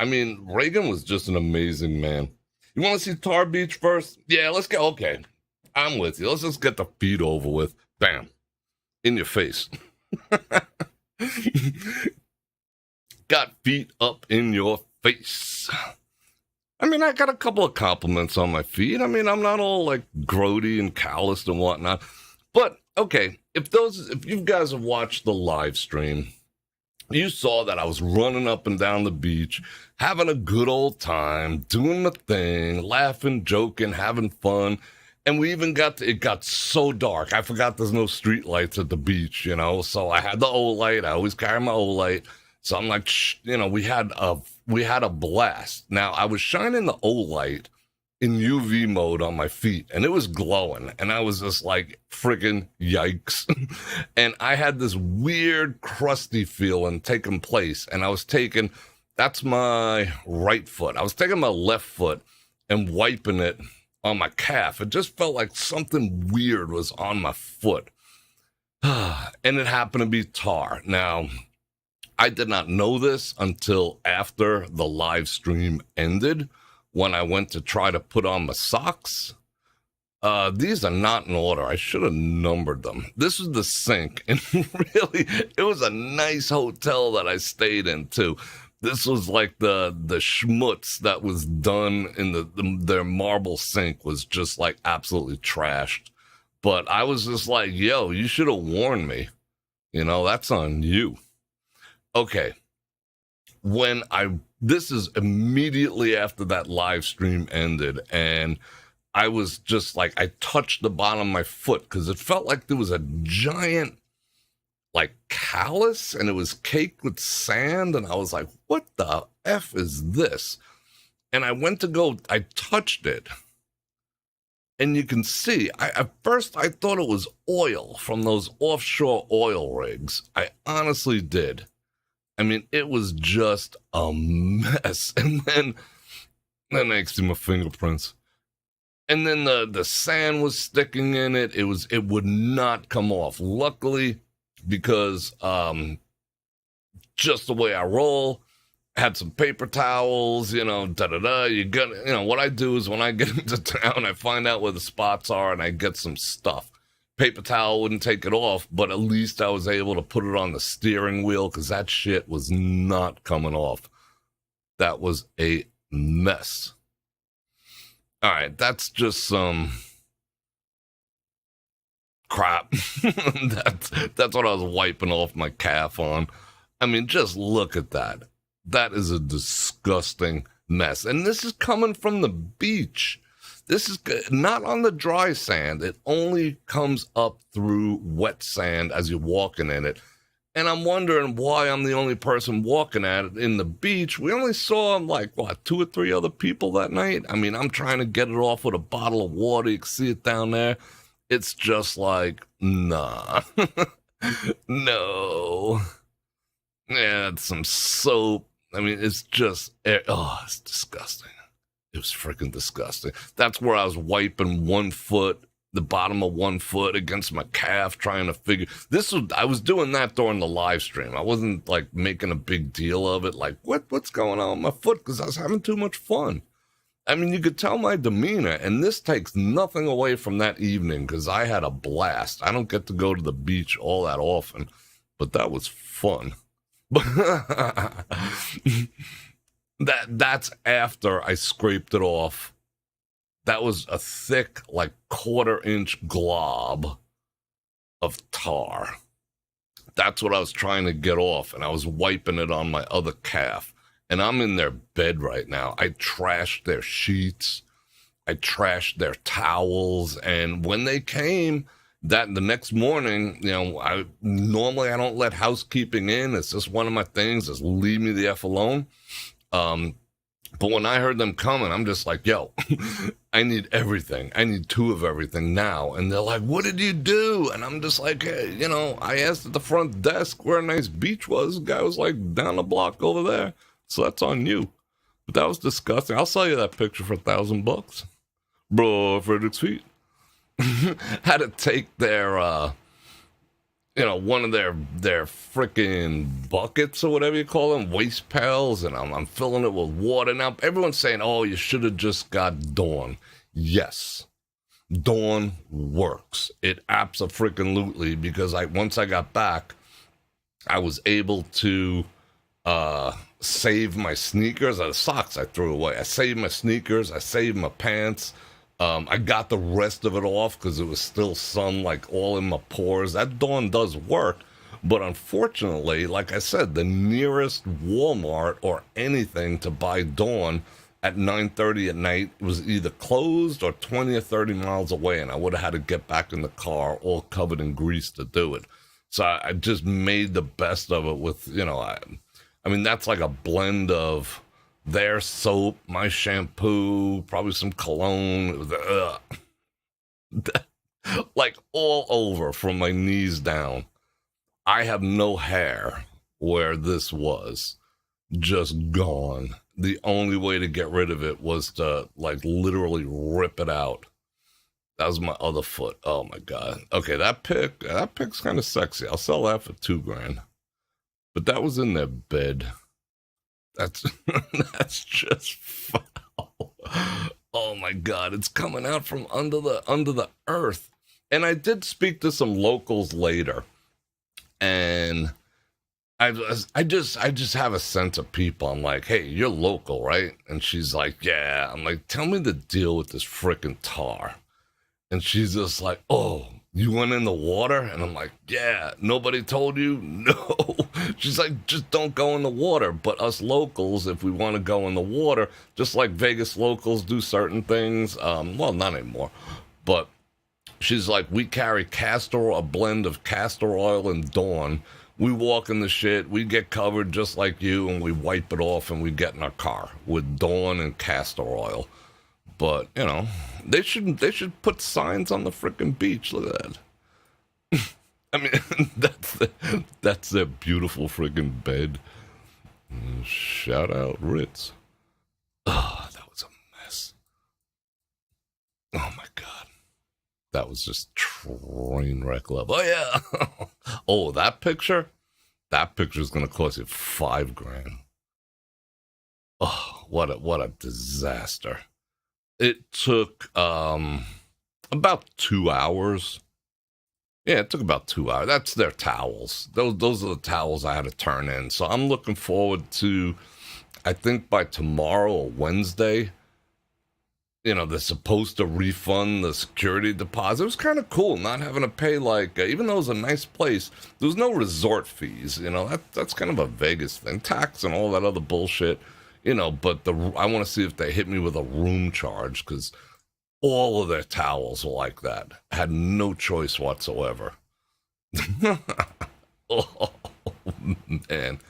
just an amazing man. You want to see Tar Beach first? Yeah, let's go. Okay, I'm with you. Let's just get the feet over with. Bam. In your face. Got feet up in your face. I got a couple of compliments on my feet. I'm not all like grody and calloused and whatnot. But, okay, if you guys have watched the live stream, you saw that I was running up and down the beach, having a good old time, doing my thing, laughing, joking, having fun. And we even it got so dark. I forgot there's no street lights at the beach, so I had the O-light. I always carry my O-light. So I'm like, we had a blast. Now, I was shining the O-light in UV mode on my feet, and it was glowing, and I was just like, friggin' yikes. And I had this weird crusty feeling taking place, and that's my right foot. I was taking my left foot and wiping it on my calf. It just felt like something weird was on my foot. And it happened to be tar. Now, I did not know this until after the live stream ended, when I went to try to put on my socks. These are not in order. I should have numbered them. This was the sink, and really, it was a nice hotel that I stayed in, too. This was like the schmutz that was done in their marble sink was just like absolutely trashed. But I was just like, yo, you should have warned me. That's on you. Okay. This is immediately after that live stream ended, and I was just like, I touched the bottom of my foot because it felt like there was a giant, like, callus, and it was caked with sand, and I was like, what the F is this? And I touched it, and you can see, at first I thought it was oil from those offshore oil rigs. I honestly did. It was just a mess. And then I see my fingerprints. And then the sand was sticking in it. It would not come off. Luckily, because just the way I roll, I had some paper towels, You got, what I do is when I get into town, I find out where the spots are and I get some stuff. Paper towel wouldn't take it off, but at least I was able to put it on the steering wheel because that shit was not coming off. That was a mess. All right, that's just some crap. That's what I was wiping off my calf on. I mean, just look at that. That is a disgusting mess. And this is coming from the beach. This is not on the dry sand. It only comes up through wet sand as you're walking in it. And I'm wondering why I'm the only person walking at it in the beach. We only saw like, what, 2 or 3 other people that night? I mean, I'm trying to get it off with a bottle of water. You can see it down there. It's just like, nah. No. Yeah, it's some soap. I mean, it's just, it's disgusting. It was freaking disgusting. That's where I was wiping one foot, the bottom of one foot against my calf, trying to figure. I was doing that during the live stream. I wasn't like making a big deal of it. Like, what's going on with my foot? Because I was having too much fun. I mean, you could tell my demeanor, and this takes nothing away from that evening because I had a blast. I don't get to go to the beach all that often, but that was fun. That's after I scraped it off. That was a thick, like 1/4-inch glob of tar. That's what I was trying to get off, and I was wiping it on my other calf. And I'm in their bed right now. I trashed their sheets. I trashed their towels. And when they came, the next morning, I don't let housekeeping in. It's just one of my things. Just leave me the F alone. But when I heard them coming, I'm just like, yo, I need everything. I need 2 of everything now. And they're like, what did you do? And I'm just like, hey, I asked at the front desk where a nice beach was. The guy was like down the block over there. So that's on you. But that was disgusting. I'll sell you that picture for $1,000. Bror Fredrik's feet. Had to take their, one of their freaking buckets or whatever you call them, waste pails, and I'm filling it with water. Now, everyone's saying, oh, you should have just got Dawn. Yes, Dawn works. It abso-freaking-lutely, because once I got back, I was able to save my sneakers. The socks I threw away. I saved my sneakers. I saved my pants. I got the rest of it off because it was still some like all in my pores. That Dawn does work, but unfortunately, like I said, the nearest Walmart or anything to buy Dawn at 9:30 at night was either closed or 20 or 30 miles away, and I would have had to get back in the car all covered in grease to do it. So I just made the best of it with, I mean, that's like a blend of their soap, my shampoo, probably some cologne. It was, like all over from my knees down. I have no hair where this was. Just gone. The only way to get rid of it was to like literally rip it out. That was my other foot. Oh my God. Okay, that pic's kind of sexy. I'll sell that for $2,000. But that was in their bed. That's just foul. Oh my God, it's coming out from under the earth. And I did speak to some locals later, and I just have a sense of people. I'm like, hey, you're local, right? And she's like, yeah. I'm like, tell me the deal with this freaking tar. And she's just like, oh, you went in the water? And I'm like, yeah. Nobody told you? No. She's like, just don't go in the water. But us locals, if we want to go in the water, just like Vegas locals do certain things, well, not anymore. But she's like, we carry a blend of castor oil and Dawn. We walk in the shit, we get covered just like you, and we wipe it off, and we get in our car with Dawn and castor oil. But, they should put signs on the freaking beach. Look at that. I mean, that's their beautiful freaking bed. Shout out Ritz. Oh, that was a mess. Oh my God. That was just train wreck level. Oh yeah. Oh, that picture's gonna cost you $5,000. Oh, what a disaster. It took about 2 hours. Yeah, it took about 2 hours. That's their towels. Those are the towels I had to turn in. So I'm looking forward to, I think by tomorrow or Wednesday, they're supposed to refund the security deposit. It was kind of cool not having to pay, like, even though it was a nice place, there was no resort fees. That's kind of a Vegas thing, tax and all that other bullshit. But I want to see if they hit me with a room charge, because all of their towels were like that. I had no choice whatsoever. Oh, man.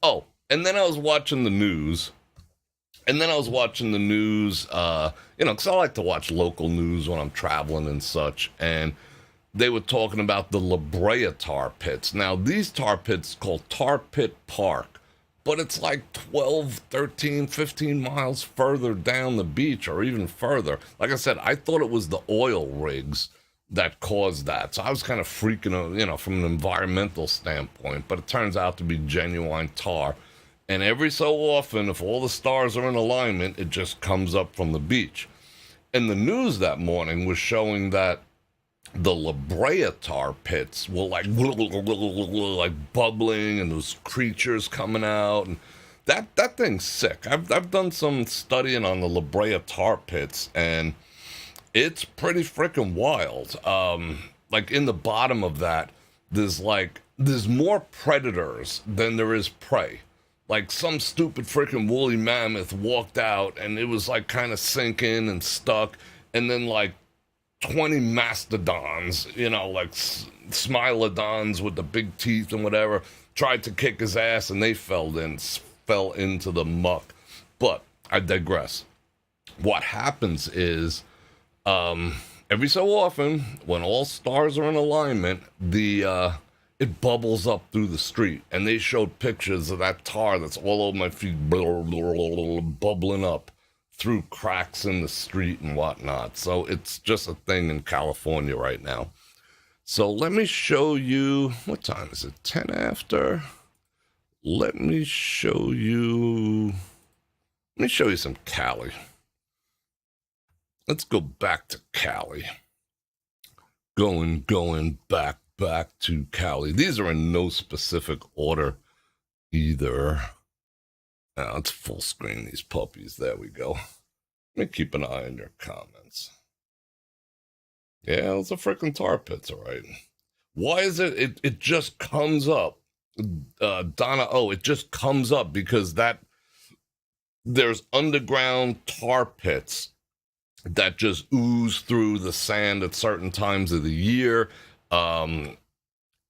Oh, and then I was watching the news. Because I like to watch local news when I'm traveling and such. And they were talking about the La Brea tar pits. Now, these tar pits called Tar Pit Park, but it's like 12, 13, 15 miles further down the beach, or even further. Like I said, I thought it was the oil rigs that caused that. So I was kind of freaking out, from an environmental standpoint, but it turns out to be genuine tar. And every so often, if all the stars are in alignment, it just comes up from the beach. And the news that morning was showing that the La Brea tar pits were like bubbling, and those creatures coming out, and that thing's sick. I've done some studying on the La Brea tar pits, and it's pretty freaking wild. Like in the bottom of that, there's more predators than there is prey. Like some stupid freaking woolly mammoth walked out, and it was like kind of sinking and stuck, and then like 20 mastodons, like smilodons with the big teeth and whatever, tried to kick his ass, and they fell into the muck. But I digress. What happens is, every so often, when all stars are in alignment, it bubbles up through the street, and they showed pictures of that tar that's all over my feet, bubbling up through cracks in the street and whatnot. So it's just a thing in California right now. So let me show you, what time is it? 10 after? Let me show you some Cali. Let's go back to Cali. Going back to Cali. These are in no specific order either. Now let's full screen these puppies. There we go. Let me keep an eye on your comments. Yeah, those are freaking tar pits, all right. Why is it just comes up? Donna, it just comes up because there's underground tar pits that just ooze through the sand at certain times of the year.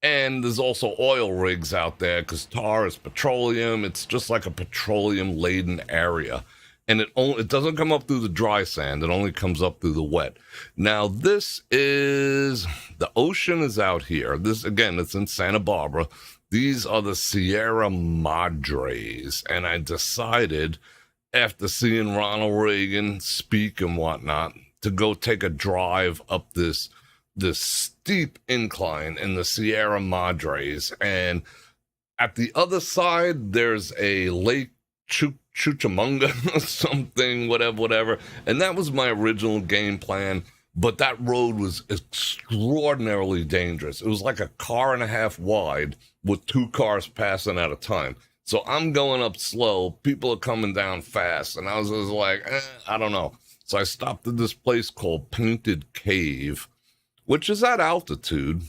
And there's also oil rigs out there, because tar is petroleum. It's just like a petroleum-laden area. And it doesn't come up through the dry sand. It only comes up through the wet. Now, the ocean is out here. This, again, it's in Santa Barbara. These are the Sierra Madres. And I decided, after seeing Ronald Reagan speak and whatnot, to go take a drive up this steep incline in the Sierra Madres. And at the other side, there's a Lake Chickamauga, something, whatever. And that was my original game plan. But that road was extraordinarily dangerous. It was like a car and a half wide with two cars passing at a time. So I'm going up slow. People are coming down fast. And I was just like, I don't know. So I stopped at this place called Painted Cave, which is at altitude.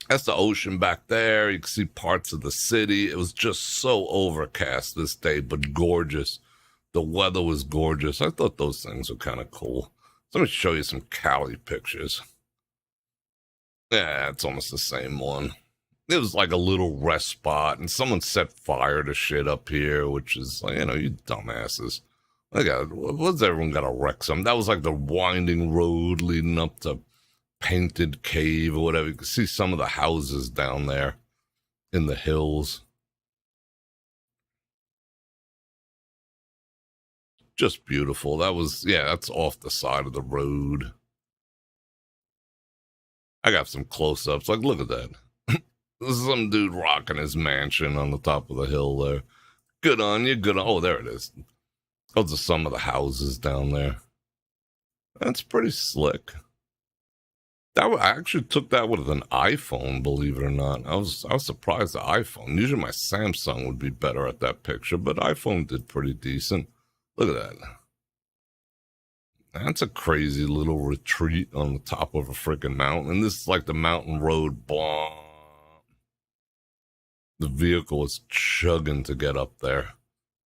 That's the ocean back there. You can see parts of the city. It was just so overcast this day, but gorgeous. The weather was gorgeous. I thought those things were kind of cool. So let me show you some Cali pictures. Yeah, it's almost the same one. It was like a little rest spot, and someone set fire to shit up here, which is, you dumbasses. What's everyone got to wreck some? That was like the winding road leading up to Painted Cave or whatever. You can see some of the houses down there in the hills. Just beautiful. That's off the side of the road. I got some close-ups. Like, look at that. This is some dude rocking his mansion on the top of the hill there. Good on you. Oh, there it is. Those are some of the houses down there. That's pretty slick. I actually took that with an iPhone, believe it or not. I was surprised the iPhone. Usually my Samsung would be better at that picture, but iPhone did pretty decent. Look at that. That's a crazy little retreat on the top of a freaking mountain. And this is like the mountain road. Blah. The vehicle was chugging to get up there.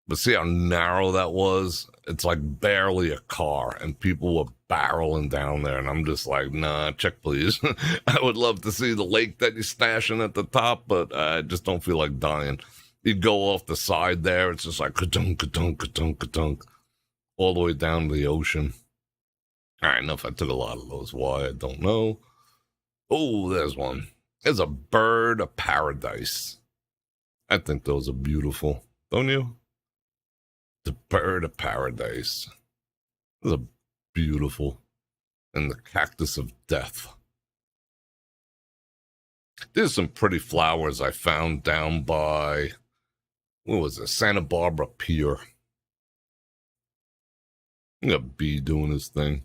But see how narrow that was? It's like barely a car, and people were barreling down there, and I'm just like, nah, check please. I would love to see the lake that you're stashing at the top, but I just don't feel like dying. You go off the side there, it's just like ka-dunk, ka-dunk, ka-dunk, ka-dunk, all the way down to the ocean. All right, enough. I took a lot of those. Why? I don't know. Oh, there's one. There's a bird of paradise. I think those are beautiful. Don't you? The bird of paradise. Those are beautiful. And the cactus of death. There's some pretty flowers I found down by, what was it, Santa Barbara Pier. You got a bee doing his thing.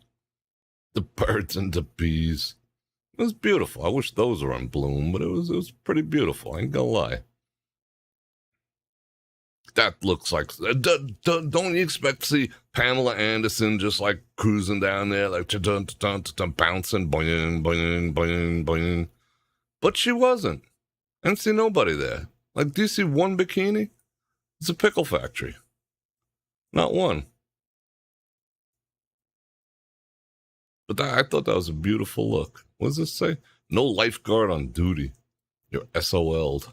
The birds and the bees. It was beautiful. I wish those were in bloom, but it was pretty beautiful. I ain't gonna lie. That looks like, don't you expect to see Pamela Anderson just like cruising down there, like bouncing, boing, boing, boing, boing. But she wasn't. I didn't see nobody there. Like, do you see one bikini? It's a pickle factory. Not one. But I thought that was a beautiful look. What does this say? No lifeguard on duty. You're SOL'd.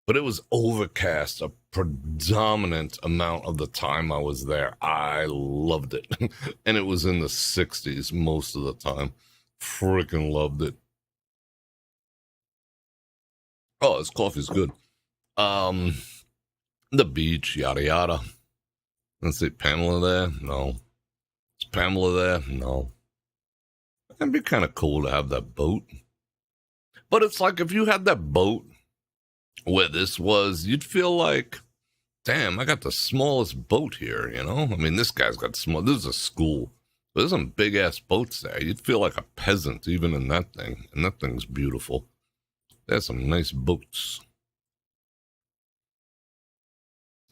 But it was overcast a predominant amount of the time I was there. I loved it. And it was in the 60s most of the time. Freaking loved it. Oh, this coffee's good. The beach, yada yada. Let's see, Pamela there? No. Is Pamela there? No. It'd be kind of cool to have that boat. But it's like if you had that boat where this was, you'd feel like, damn, I got the smallest boat here, you know? I mean, this guy's got small, this is a school. But there's some big-ass boats there. You'd feel like a peasant even in that thing. And that thing's beautiful. There's some nice boats.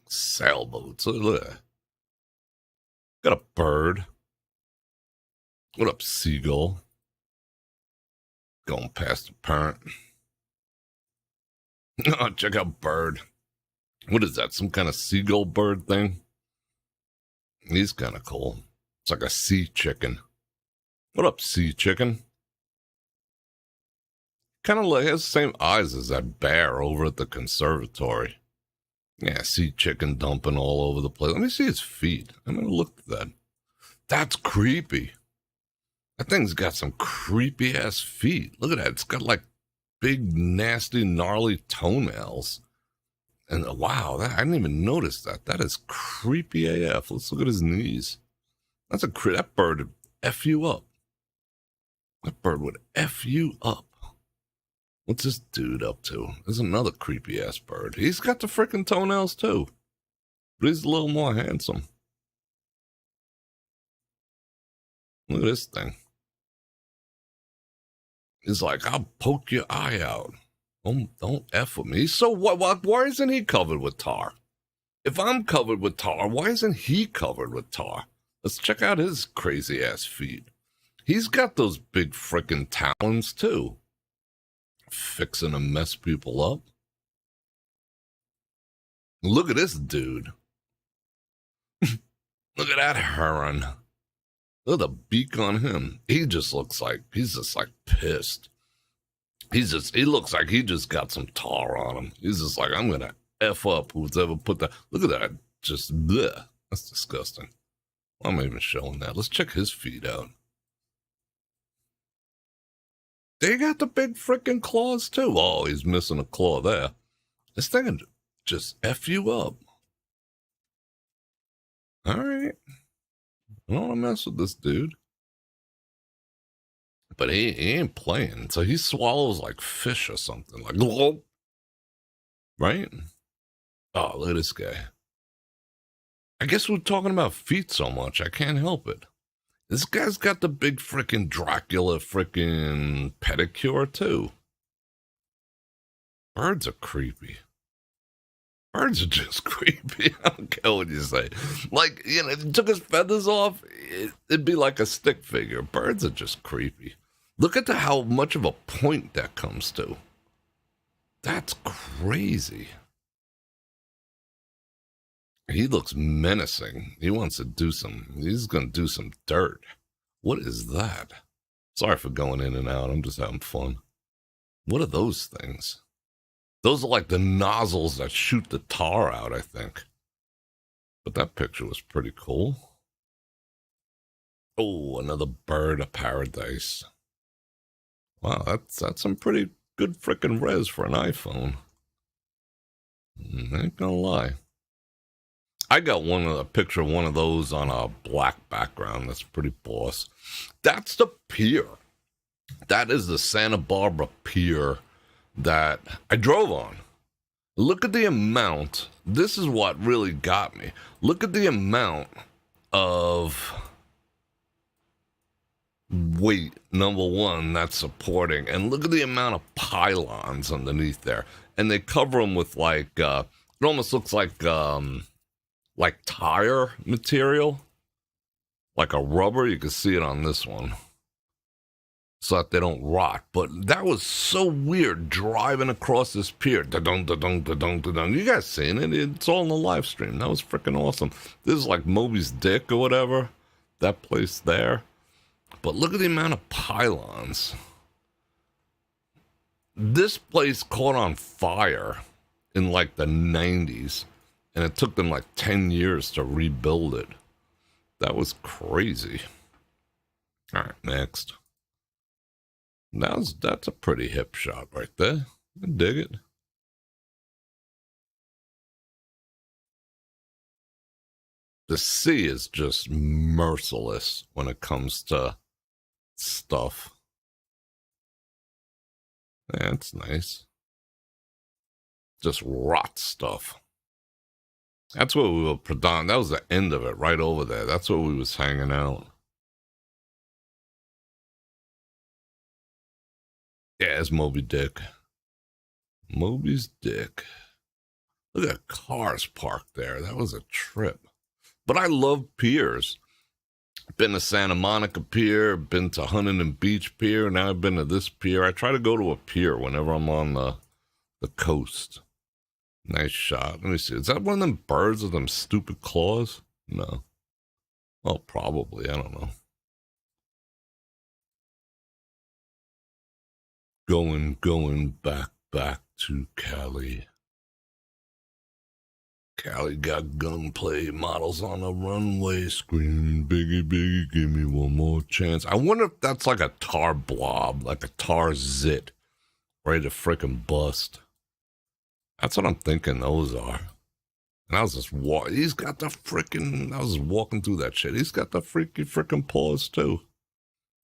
Sailboats. Look at that. Got a bird. What up, seagull? Going past the parent. Oh, check out bird. What is that? Some kind of seagull bird thing? He's kind of cool. It's like a sea chicken. What up, sea chicken? Kind of like has the same eyes as that bear over at the conservatory. Yeah, sea chicken dumping all over the place. Let me see his feet. I'm gonna look at that. That's creepy. That thing's got some creepy ass feet. Look at that. It's got like big, nasty, gnarly toenails. And wow, I didn't even notice that. That is creepy AF. Let's look at his knees. That bird would F you up. That bird would F you up. What's this dude up to? There's another creepy ass bird. He's got the freaking toenails too. But he's a little more handsome. Look at this thing. He's like, I'll poke your eye out. Don't F with me. So why isn't he covered with tar? If I'm covered with tar, why isn't he covered with tar? Let's check out his crazy ass feet. He's got those big frickin' talons too. Fixing to mess people up. Look at this dude. Look at that heron. Look at the beak on him. He's just like pissed. He looks like he just got some tar on him. He's just like, I'm gonna F up who's ever put that. Look at that. Just bleh. That's disgusting. I'm not even showing that. Let's check his feet out. They got the big freaking claws too. Oh, he's missing a claw there. This thing can just F you up. All right. I don't want to mess with this dude. But he ain't playing. So he swallows like fish or something. Like, glop. Right? Oh, look at this guy. I guess we're talking about feet so much. I can't help it. This guy's got the big freaking Dracula freaking pedicure too. Birds are creepy. Birds are just creepy. I don't care what you say. Like, if you took his feathers off, it'd be like a stick figure. Birds are just creepy. Look at how much of a point that comes to. That's crazy. He looks menacing. He wants to he's going to do some dirt. What is that? Sorry for going in and out. I'm just having fun. What are those things? Those are like the nozzles that shoot the tar out, I think. But that picture was pretty cool. Oh, another bird of paradise. Wow, that's some pretty good frickin' res for an iPhone. Ain't gonna lie. I got a picture of one of those on a black background. That's pretty boss. That's the pier. That is the Santa Barbara pier that I drove on. Look at the amount. This is what really got me. Look at the amount of weight, number one, that's supporting. And look at the amount of pylons underneath there. And they cover them with it almost looks like tire material. Like a rubber. You can see it on this one. So that they don't rot. But that was so weird driving across this pier. Da-dun, da-dun, da-dun, da-dun. You guys seen it? It's all in the live stream. That was freaking awesome. This is like Moby's Dick or whatever. That place there. But look at the amount of pylons. This place caught on fire in like the 90s. And it took them like 10 years to rebuild it. That was crazy. All right, next. That's a pretty hip shot right there. I dig it. The sea is just merciless when it comes to stuff. That's nice. Just rot stuff. That's where we were predominant. That was the end of it, right over there. That's where we was hanging out. Yeah, it's Moby Dick. Moby's Dick. Look at cars parked there. That was a trip. But I love piers. Been to Santa Monica Pier, been to Huntington Beach Pier, now I've been to this pier. I try to go to a pier whenever I'm on the coast. Nice shot. Let me see. Is that one of them birds with them stupid claws? No. Well, probably. I don't know. Going back to Cali. Cali got gunplay models on the runway screaming, Biggie, Biggie, give me one more chance. I wonder if that's like a tar blob, like a tar zit, ready to frickin' bust. That's what I'm thinking those are. And I was just he's got the frickin', I was just walking through that shit. He's got the freaky frickin' paws too.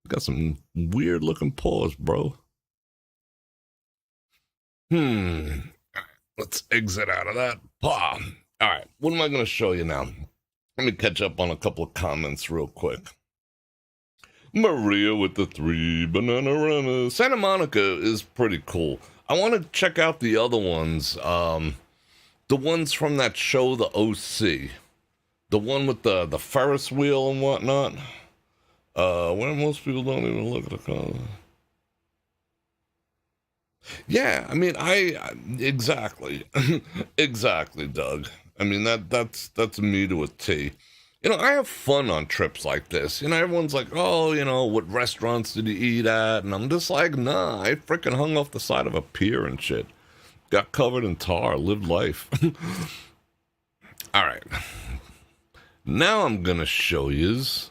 He's got some weird looking paws, bro. Let's exit out of that. All right, what am I going to show you now? Let me catch up on a couple of comments real quick. Maria with the 3 banana runners. Santa Monica is pretty cool. I want to check out the other ones. The ones from that show, the OC. The one with the Ferris wheel and whatnot. Where most people don't even look at the color. Yeah, I mean, exactly, exactly, Doug. I mean, that's me to a T. I have fun on trips like this. Everyone's like, oh, what restaurants did you eat at? And I'm just like, nah, I freaking hung off the side of a pier and shit. Got covered in tar, lived life. All right. Now I'm going to show yous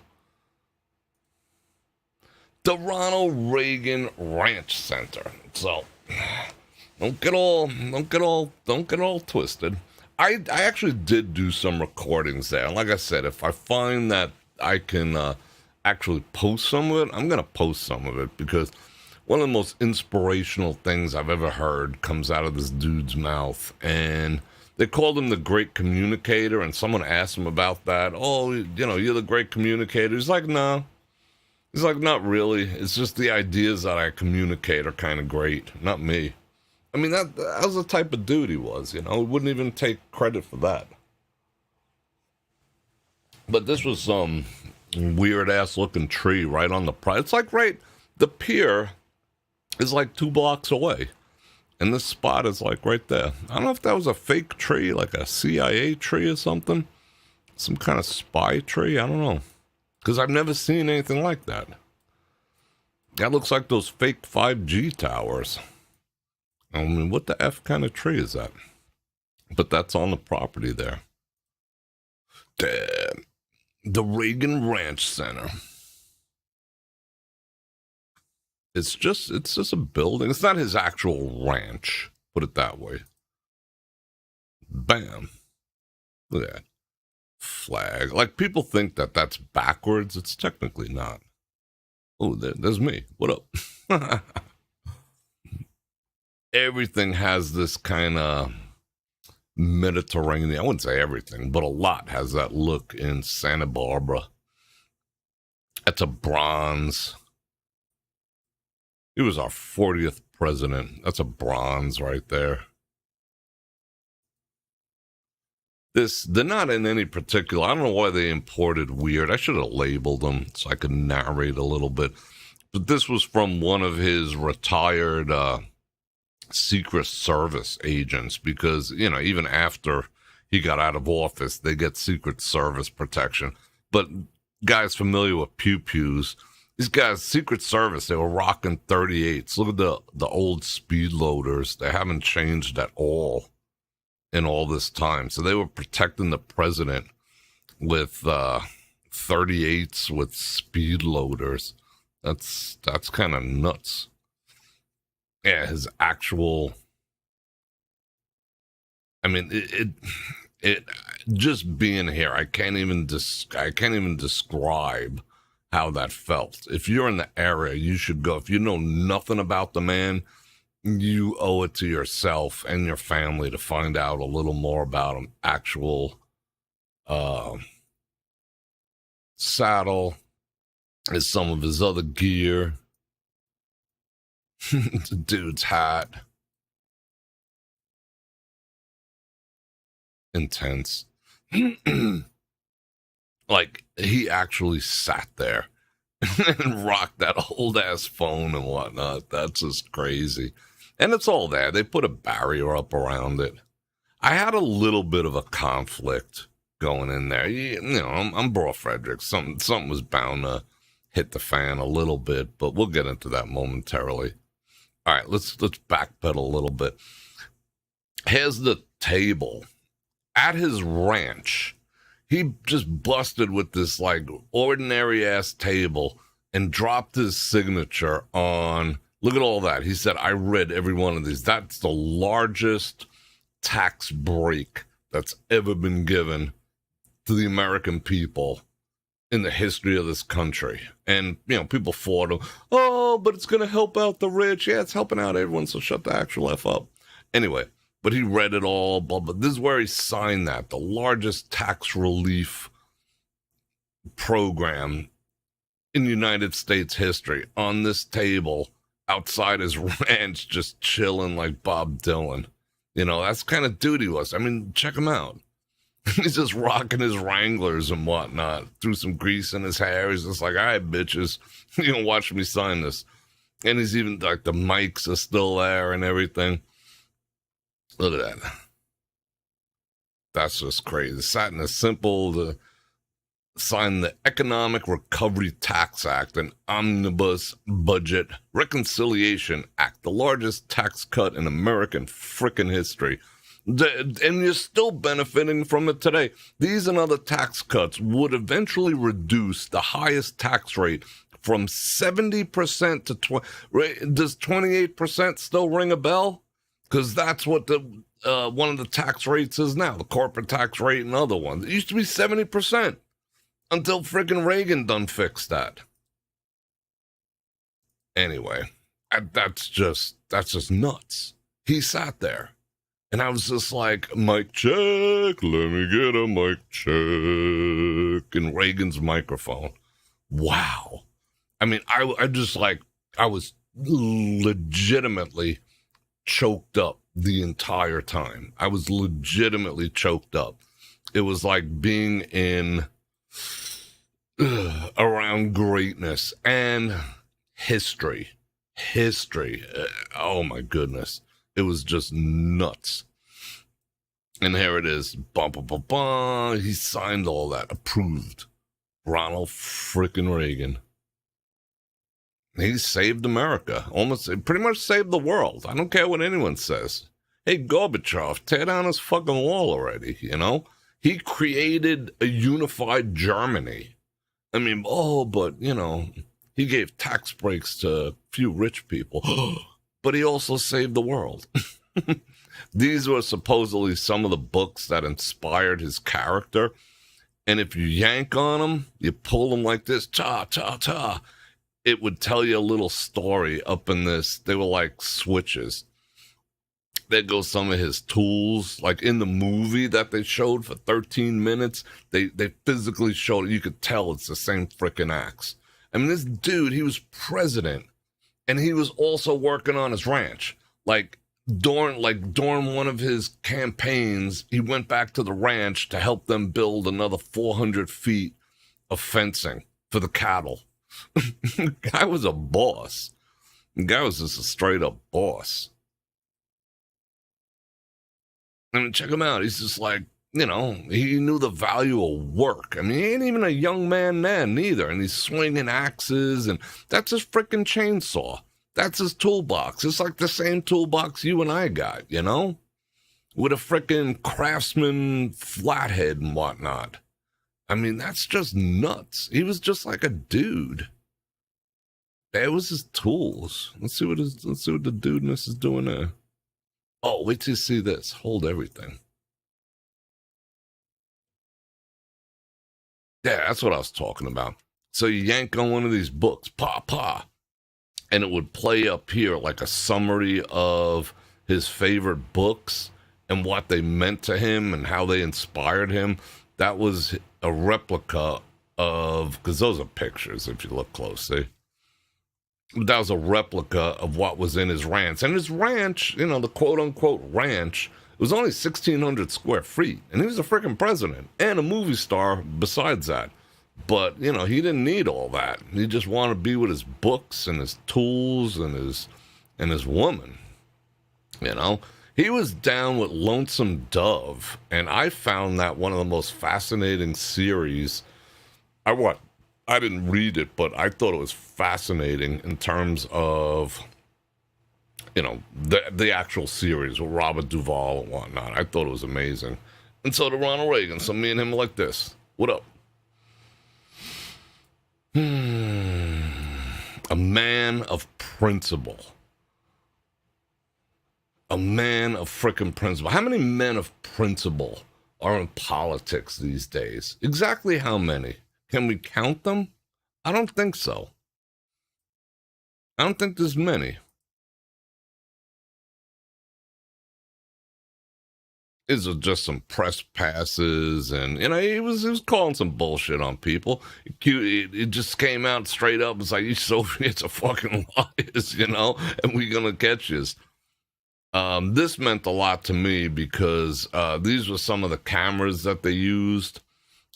the Ronald Reagan Ranch Center. So, don't get all twisted. I actually did do some recordings there. And like I said, if I find that I can actually post some of it, I'm going to post some of it, because one of the most inspirational things I've ever heard comes out of this dude's mouth. And they called him the great communicator, and someone asked him about that. Oh, you're the great communicator. He's like, no. He's like, not really. It's just the ideas that I communicate are kind of great, not me. I mean, that was the type of dude he was, you know. He wouldn't even take credit for that. But this was some weird ass looking tree right on the it's like the pier is like 2 blocks away. And this spot is like right there. I don't know if that was a fake tree, like a CIA tree or something. Some kind of spy tree. I don't know. Because I've never seen anything like that. That looks like those fake 5G towers. I mean, what the F kind of tree is that? But that's on the property there. Damn. The Reagan Ranch Center. It's just a building. It's not his actual ranch. Put it that way. Bam. Look at that. Flag. Like, people think that that's backwards. It's technically not. Oh, there's me. What up? Everything has this kind of Mediterranean. I wouldn't say everything, but a lot has that look in Santa Barbara. That's a bronze. He was our 40th president. That's a bronze right there. They're not in any particular. I don't know why they imported weird. I should have labeled them so I could narrate a little bit. But this was from one of his retired Secret Service agents, because, you know, even after he got out of office, they get Secret Service protection. But guys familiar with pew-pews, these guys, Secret Service, they were rocking 38s. Look at the old speed loaders. They haven't changed at all in all this time. So they were protecting the president with 38s with speed loaders. That's kind of nuts. Yeah, his actual. I mean, it just being here, I can't even describe how that felt. If you're in the area, you should go. If you know nothing about the man, you owe it to yourself and your family to find out a little more about him. Actual saddle is some of his other gear. The dude's hat. Intense. Like, he actually sat there and rocked that old ass phone and whatnot. That's just crazy. And it's all there. They put a barrier up around it. I had a little bit of a conflict going in there. You know, I'm Bror Fredrik. Something was bound to hit the fan a little bit, but we'll get into that momentarily. All right, let's backpedal a little bit. Here's the table. At his ranch, he just busted with this, like, ordinary-ass table and dropped his signature on, look at all that. He said, I read every one of these. That's the largest tax break that's ever been given to the American people in the history of this country. And, you know, people fought him. Oh, but it's going to help out the rich. Yeah, it's helping out everyone, so shut the actual F up. Anyway, but he read it all, but this is where he signed that. The largest tax relief program in United States history, on this table outside his ranch, just chilling like Bob Dylan. You know, that's the kind of dude he was. I mean, check him out. He's just rocking his Wranglers and whatnot. Threw some grease in his hair. He's just like, all right, bitches, you know, watch me sign this. And he's even, like, the mics are still there and everything. Look at that. That's just crazy. Sat in a simple to sign the Economic Recovery Tax Act and Omnibus Budget Reconciliation Act, the largest tax cut in American frickin' history. And you're still benefiting from it today. These and other tax cuts would eventually reduce the highest tax rate from 70% to 20%. Does 28% still ring a bell? Because that's what the one of the tax rates is now, the corporate tax rate and other ones. It used to be 70% until friggin' Reagan done fixed that. Anyway, that's just nuts. He sat there. And I was just like, mic check, let me get a mic check. In Reagan's microphone. Wow. I mean, I was legitimately choked up the entire time. I was legitimately choked up. It was like being in around greatness and history. Oh my goodness. It was just nuts. And here it is. Bum, bum, bum, bum. He signed all that. Approved. Ronald freaking Reagan. He saved America. Almost, pretty much saved the world. I don't care what anyone says. Hey, Gorbachev, tear down his fucking wall already, you know? He created a unified Germany. I mean, but, you know, he gave tax breaks to a few rich people. But he also saved the world. These were supposedly some of the books that inspired his character. And if you yank on them, you pull them like this, ta, it would tell you a little story up in this. They were like switches. There goes some of his tools. Like in the movie that they showed for 13 minutes, they physically showed it. You could tell it's the same freaking axe. I mean, this dude, he was president. And he was also working on his ranch. During one of his campaigns, he went back to the ranch to help them build another 400 feet of fencing for the cattle. The guy was a boss. The guy was just a straight up boss. I mean, check him out. He's just like, you know, he knew the value of work. I mean, he ain't even a young man then, neither. And he's swinging axes, and that's his freaking chainsaw. That's his toolbox. It's like the same toolbox you and I got, you know? With a freaking Craftsman flathead and whatnot. I mean, that's just nuts. He was just like a dude. That was his tools. Let's see what the dudeness is doing there. Oh, wait till you see this. Hold everything. Yeah, that's what I was talking about. So you yank on one of these books, pa, and it would play up here like a summary of his favorite books and what they meant to him and how they inspired him. That was a replica of, because those are pictures if you look closely. That was a replica of what was in his ranch. And his ranch, you know, the quote-unquote ranch, it was only 1,600 square feet. And he was a freaking president and a movie star besides that. But, you know, he didn't need all that. He just wanted to be with his books and his tools and his woman. You know, he was down with Lonesome Dove. And I found that one of the most fascinating series. I didn't read it, but I thought it was fascinating in terms of, you know, the actual series with Robert Duvall and whatnot. I thought it was amazing. And so did Ronald Reagan. So me and him were like this. What up? A man of principle. A man of frickin' principle. How many men of principle are in politics these days? Exactly how many? Can we count them? I don't think so. I don't think there's many. These are just some press passes, and you know he was calling some bullshit on people. It just came out straight up. It's like, you Soviets are fucking liars, you know, and we're gonna catch you. This meant a lot to me because these were some of the cameras that they used,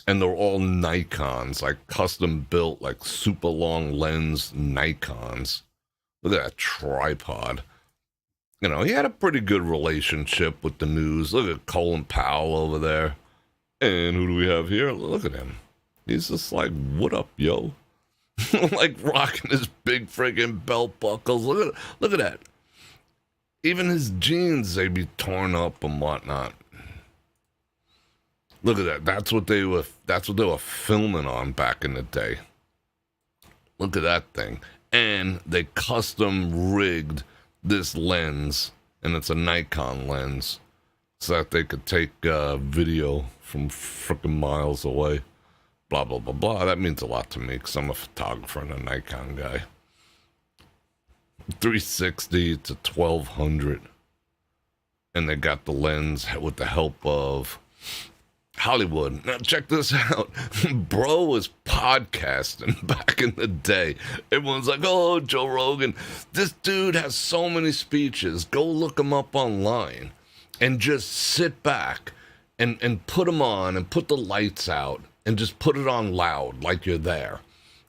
and they're all Nikons, like custom built, like super long lens Nikons. Look at that tripod. You know, he had a pretty good relationship with the news. Look at Colin Powell over there. And who do we have here? Look at him. He's just like, what up, yo? Like rocking his big friggin' belt buckles. Look at that. Even his jeans, they be torn up and whatnot. Look at that. That's what they were filming on back in the day. Look at that thing. And they custom rigged this lens, and it's a Nikon lens, so that they could take video from freaking miles away. Blah, blah, blah, blah. That means a lot to me, because I'm a photographer and a Nikon guy. 360 to 1200. And they got the lens with the help of Hollywood. Now check this out. Bro was podcasting back in the day. Everyone's like, oh, Joe Rogan. This dude has so many speeches. Go look him up online and just sit back and put them on and put the lights out and just put it on loud like you're there.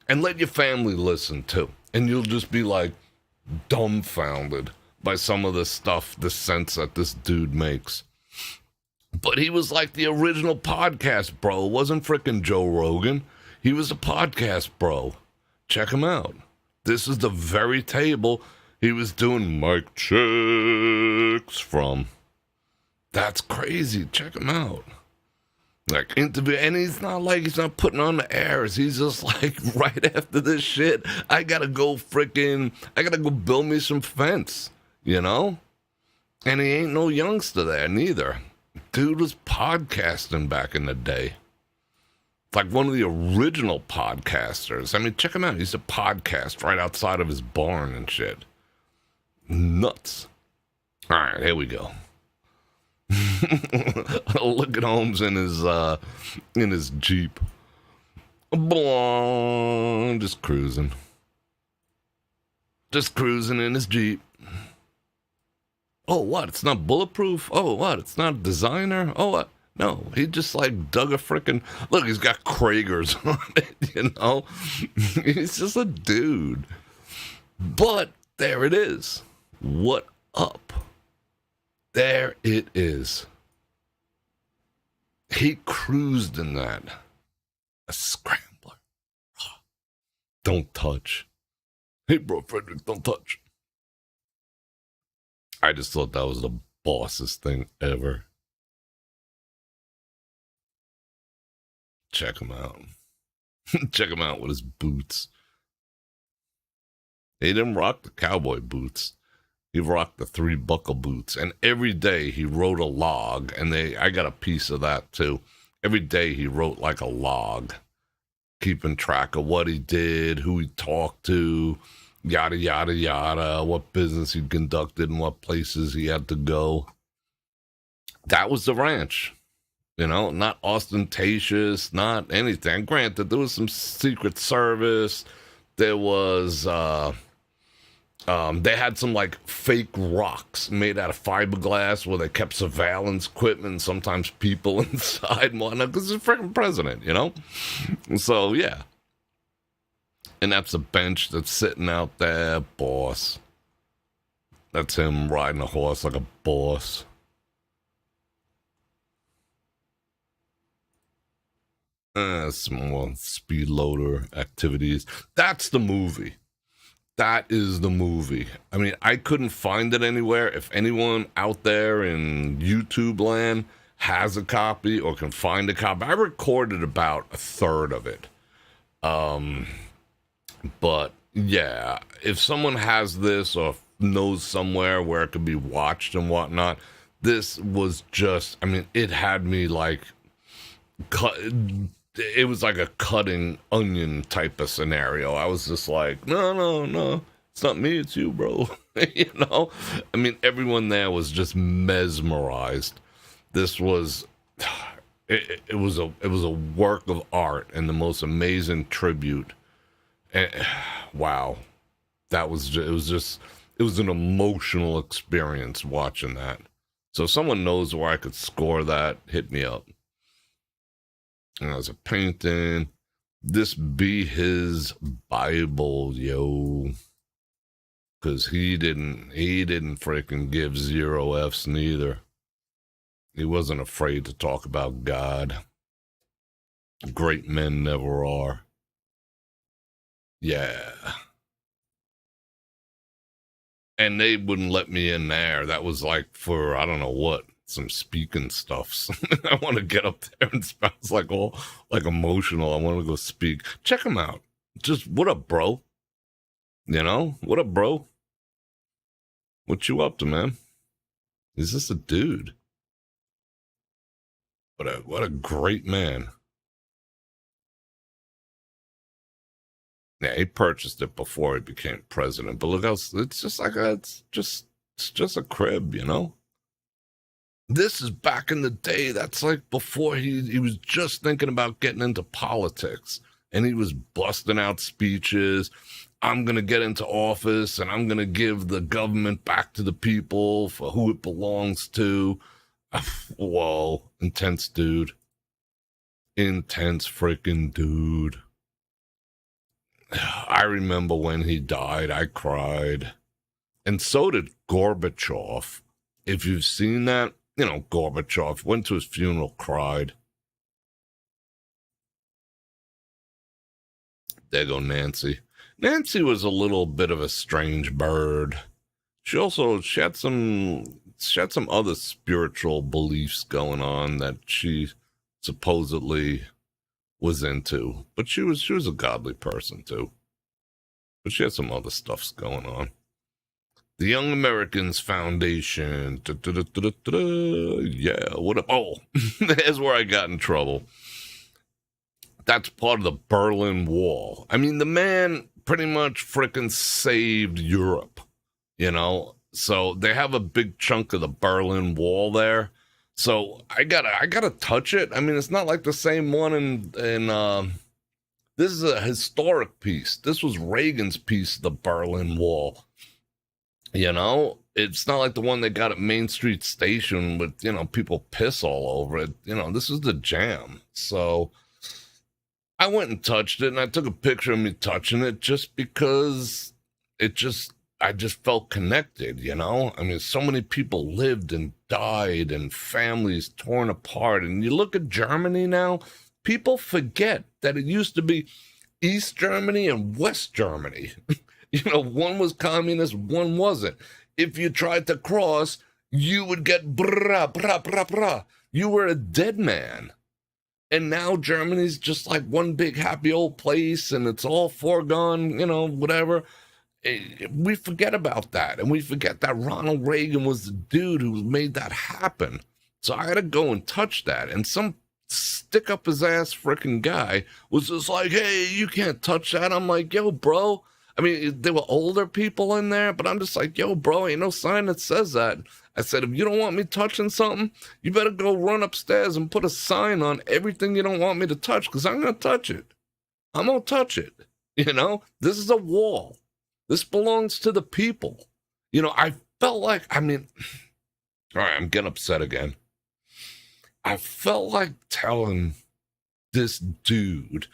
And let your family listen too. And you'll just be like dumbfounded by some of the stuff, the sense that this dude makes. But he was like the original podcast bro. It wasn't frickin' Joe Rogan. He was a podcast bro. Check him out. This is the very table he was doing mic checks from. That's crazy. Check him out. Like, interview, and he's not putting on the airs. He's just like, right after this shit, I gotta go build me some fence, you know? And he ain't no youngster there, neither. Dude was podcasting back in the day. Like one of the original podcasters. I mean, check him out. He's a podcast right outside of his barn and shit. Nuts. All right, here we go. Look at Holmes in his Jeep. Just cruising. Just cruising in his Jeep. Oh, what? It's not bulletproof? Oh, what? It's not a designer? Oh, what? No, he just like dug a frickin'... Look, he's got Kragers on it, you know? He's just a dude. But there it is. What up? There it is. He cruised in that. A scrambler. Don't touch. Hey, Bror Fredrik, don't touch. I just thought that was the bossest thing ever. Check him out. Check him out with his boots. He didn't rock the cowboy boots. He rocked the 3-buckle boots. And every day he wrote a log. And I got a piece of that too. Every day he wrote like a log. Keeping track of what he did, who he talked to, yada, yada, yada, what business he'd conducted and what places he had to go. That was the ranch. You know, not ostentatious, not anything. Granted, there was some Secret Service. There was, they had some like fake rocks made out of fiberglass where they kept surveillance equipment, sometimes people inside and whatnot, because it's a freaking president, you know? So, yeah. And that's a bench that's sitting out there, boss. That's him riding a horse like a boss. Some more speed loader activities. That's the movie. That is the movie. I mean, I couldn't find it anywhere. If anyone out there in YouTube land has a copy or can find a copy, I recorded about a third of it. But yeah, if someone has this or knows somewhere where it could be watched and whatnot, this was just, I mean, it had me like it was like a cutting onion type of scenario. I was just like, no, it's not me, it's you, bro. You know? I mean, everyone there was just mesmerized. This was, it was a work of art and the most amazing tribute. And, wow. It was an emotional experience watching that. So if someone knows where I could score that, hit me up. And there's a painting. This be his Bible, yo. Because he didn't freaking give 0 F's neither. He wasn't afraid to talk about God. Great men never are. Yeah. And they wouldn't let me in there. That was like for, I don't know what, some speaking stuff. I want to get up there and sounds like all like emotional. I want to go speak. Check him out. Just, what up, bro? You know? What up, bro? What you up to, man? Is this a dude? What a great man. Yeah, he purchased it before he became president. But look how it's just a crib, you know? This is back in the day. That's like before he was just thinking about getting into politics. And he was busting out speeches. I'm going to get into office and I'm going to give the government back to the people for who it belongs to. Whoa, intense dude. Intense freaking dude. I remember when he died, I cried. And so did Gorbachev. If you've seen that, you know, Gorbachev went to his funeral, cried. There go Nancy. Nancy was a little bit of a strange bird. She had some other spiritual beliefs going on that she supposedly was into. But she was a godly person too. But she had some other stuffs going on. The Young Americans Foundation. Yeah, what up? Oh, there's where I got in trouble. That's part of the Berlin Wall. I mean, the man pretty much frickin' saved Europe, you know? So they have a big chunk of the Berlin Wall there. So I gotta touch it. I mean, it's not like the same one in this is a historic piece. This was Reagan's piece of the Berlin Wall. You know, it's not like the one they got at Main Street Station with, you know, people piss all over it. You know, this is the jam. So I went and touched it, and I took a picture of me touching it just because I just felt connected, you know? I mean, so many people lived and died and families torn apart. And you look at Germany now, people forget that it used to be East Germany and West Germany. You know, one was communist, one wasn't. If you tried to cross, you would get brah, brah, brah, brah. You were a dead man. And now Germany's just like one big happy old place and it's all foregone, you know, whatever. We forget about that. And we forget that Ronald Reagan was the dude who made that happen. So I had to go and touch that. And some stick up his ass freaking guy was just like, hey, you can't touch that. I'm like, yo, bro. I mean, there were older people in there, but I'm just like, yo, bro, ain't no sign that says that. I said, if you don't want me touching something, you better go run upstairs and put a sign on everything you don't want me to touch, because I'm going to touch it. I'm going to touch it. You know, this is a wall. This belongs to the people. You know, I felt like, I mean, all right, I'm getting upset again. I felt like telling this dude,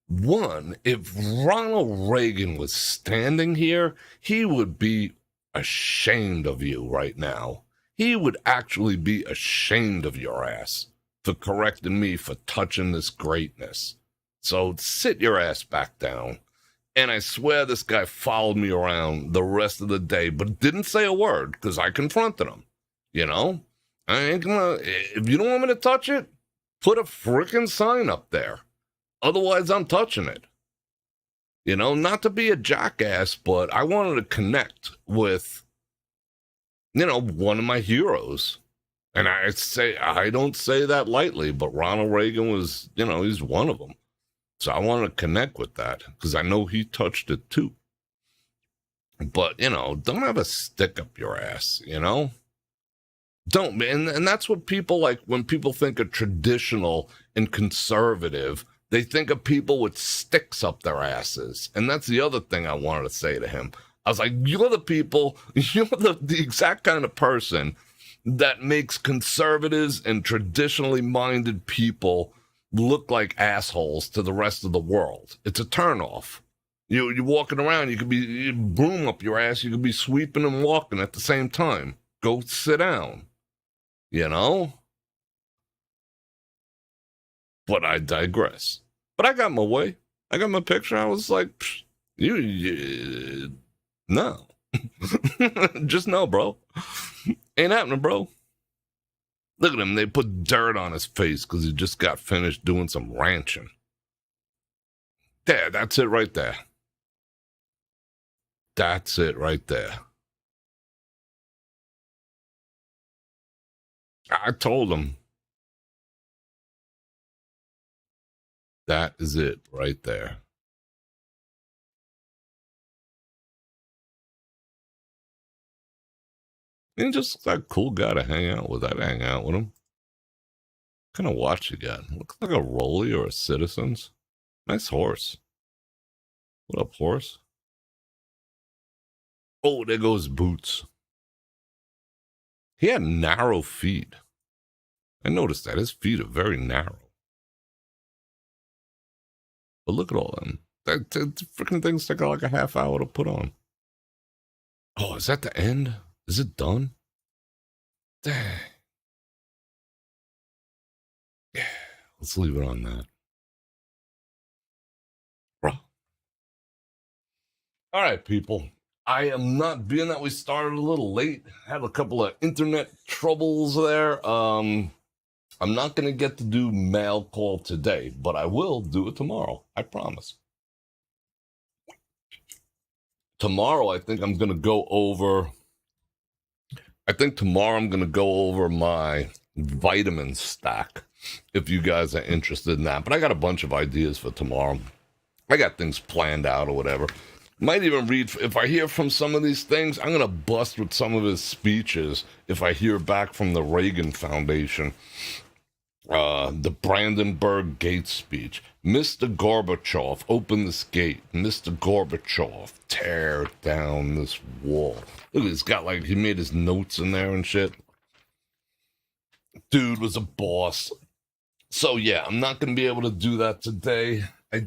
one, if Ronald Reagan was standing here, he would be ashamed of you right now. He would actually be ashamed of your ass for correcting me for touching this greatness. So sit your ass back down. And I swear this guy followed me around the rest of the day, but didn't say a word because I confronted him. You know, I ain't gonna, if you don't want me to touch it, put a freaking sign up there. Otherwise, I'm touching it. You know, not to be a jackass, but I wanted to connect with, you know, one of my heroes. And I don't say that lightly, but Ronald Reagan was, you know, he's one of them. So I wanted to connect with that because I know he touched it too. But, you know, don't have a stick up your ass, you know? Don't. And that's what people like when people think of traditional and conservative. They think of people with sticks up their asses. And that's the other thing I wanted to say to him. I was like, you're the exact kind of person that makes conservatives and traditionally minded people look like assholes to the rest of the world. It's a turnoff. You're walking around, you could be broom up your ass, you could be sweeping and walking at the same time. Go sit down. You know? But I digress. But I got my way. I got my picture. I was like, no. Just no, bro. Ain't happening, bro. Look at him. They put dirt on his face because he just got finished doing some ranching. There, that's it right there. That's it right there. I told him. That is it right there. He's just like a cool guy to hang out with. I'd hang out with him. What kind of watch you got? Looks like a Rolly or a Citizens. Nice horse. What up, horse? Oh, there goes Boots. He had narrow feet. I noticed that. His feet are very narrow. But look at all them. That freaking things take like a half hour to put on. Oh, is that the end? Is it done? Dang. Yeah, let's leave it on that. Bro. All right, people. I am not, being that we started a little late, had a couple of internet troubles there. I'm not going to get to do mail call today, but I will do it tomorrow. I promise. Tomorrow, I think I'm going to go over my vitamin stack, if you guys are interested in that. But I got a bunch of ideas for tomorrow. I got things planned out or whatever. Might even read, if I hear from some of these things, I'm going to bust with some of his speeches if I hear back from the Reagan Foundation. The Brandenburg Gate speech. Mr. Gorbachev, open this gate. Mr. Gorbachev, tear down this wall. Look, he's got like, he made his notes in there and shit. Dude was a boss. So yeah, I'm not going to be able to do that today. I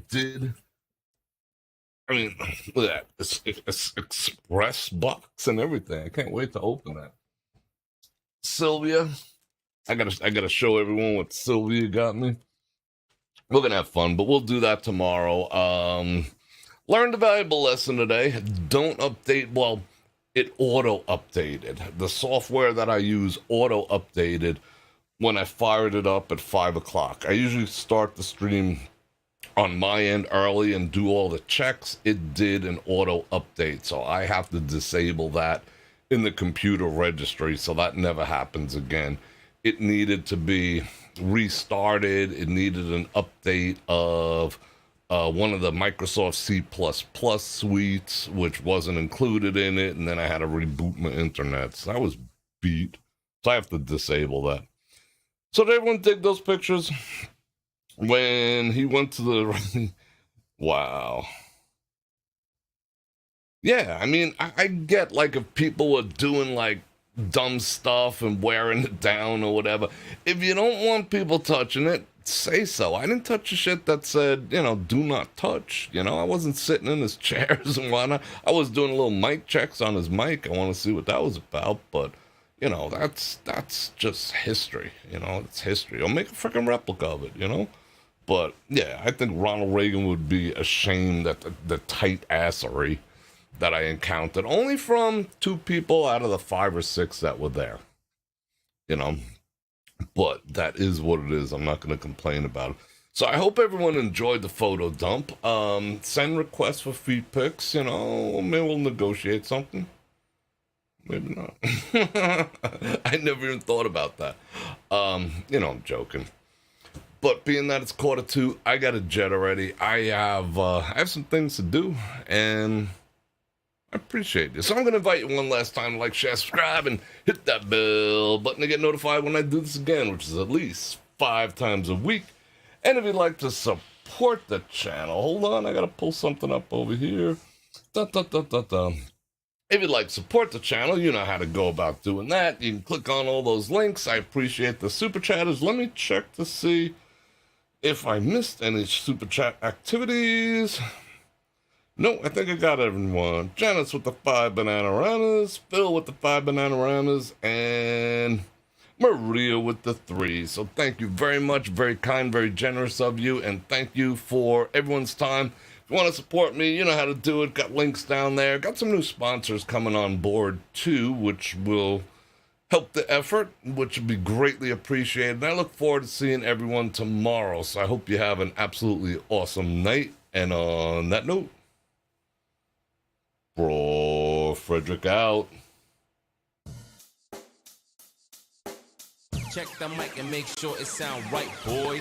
mean, look at that. It's express box and everything. I can't wait to open that. Sylvia. I gotta show everyone what Sylvia got me. We're gonna have fun, but we'll do that tomorrow. Learned a valuable lesson today. Don't update. Well, it auto-updated. The software that I use auto-updated when I fired it up at 5 o'clock. I usually start the stream on my end early and do all the checks. It did an auto-update, so I have to disable that in the computer registry so that never happens again. It needed to be restarted. It needed an update of one of the Microsoft C++ suites, which wasn't included in it, and then I had to reboot my internet. So I was beat. So I have to disable that. So did everyone dig those pictures? When he went to the... Wow. Yeah, I mean, I get, like, if people were doing, like, dumb stuff and wearing it down or whatever. If you don't want people touching it, say so. I didn't touch a shit that said, do not touch. I wasn't sitting in his chairs and whatnot. I was doing little mic checks on his mic. I want to see what that was about, but, that's just history. It's history. I'll make a freaking replica of it, But, yeah, I think Ronald Reagan would be ashamed at the tight assery that I encountered, only from 2 people out of the 5 or 6 that were there, but that is what it is. I'm not going to complain about it. So I hope everyone enjoyed the photo dump. Send requests for feed pics, maybe we'll negotiate something. Maybe not. I never even thought about that. I'm joking. But being that it's 1:45, I got a jet already. I have some things to do, and I appreciate you. So I'm going to invite you one last time to like, share, subscribe, and hit that bell button to get notified when I do this again, which is at least 5 times a week. And if you'd like to support the channel, hold on, I got to pull something up over here. If you'd like to support the channel, you know how to go about doing that. You can click on all those links. I appreciate the super chatters. Let me check to see if I missed any super chat activities. No, I think I got everyone. Janice with the 5 Banananas, Phil with the 5 Banananas, and Maria with the 3. So thank you very much. Very kind, very generous of you, and thank you for everyone's time. If you want to support me, you know how to do it. Got links down there. Got some new sponsors coming on board, too, which will help the effort, which would be greatly appreciated. And I look forward to seeing everyone tomorrow. So I hope you have an absolutely awesome night. And on that note, Bror Fredrik out. Check the mic and make sure it sound right, boys.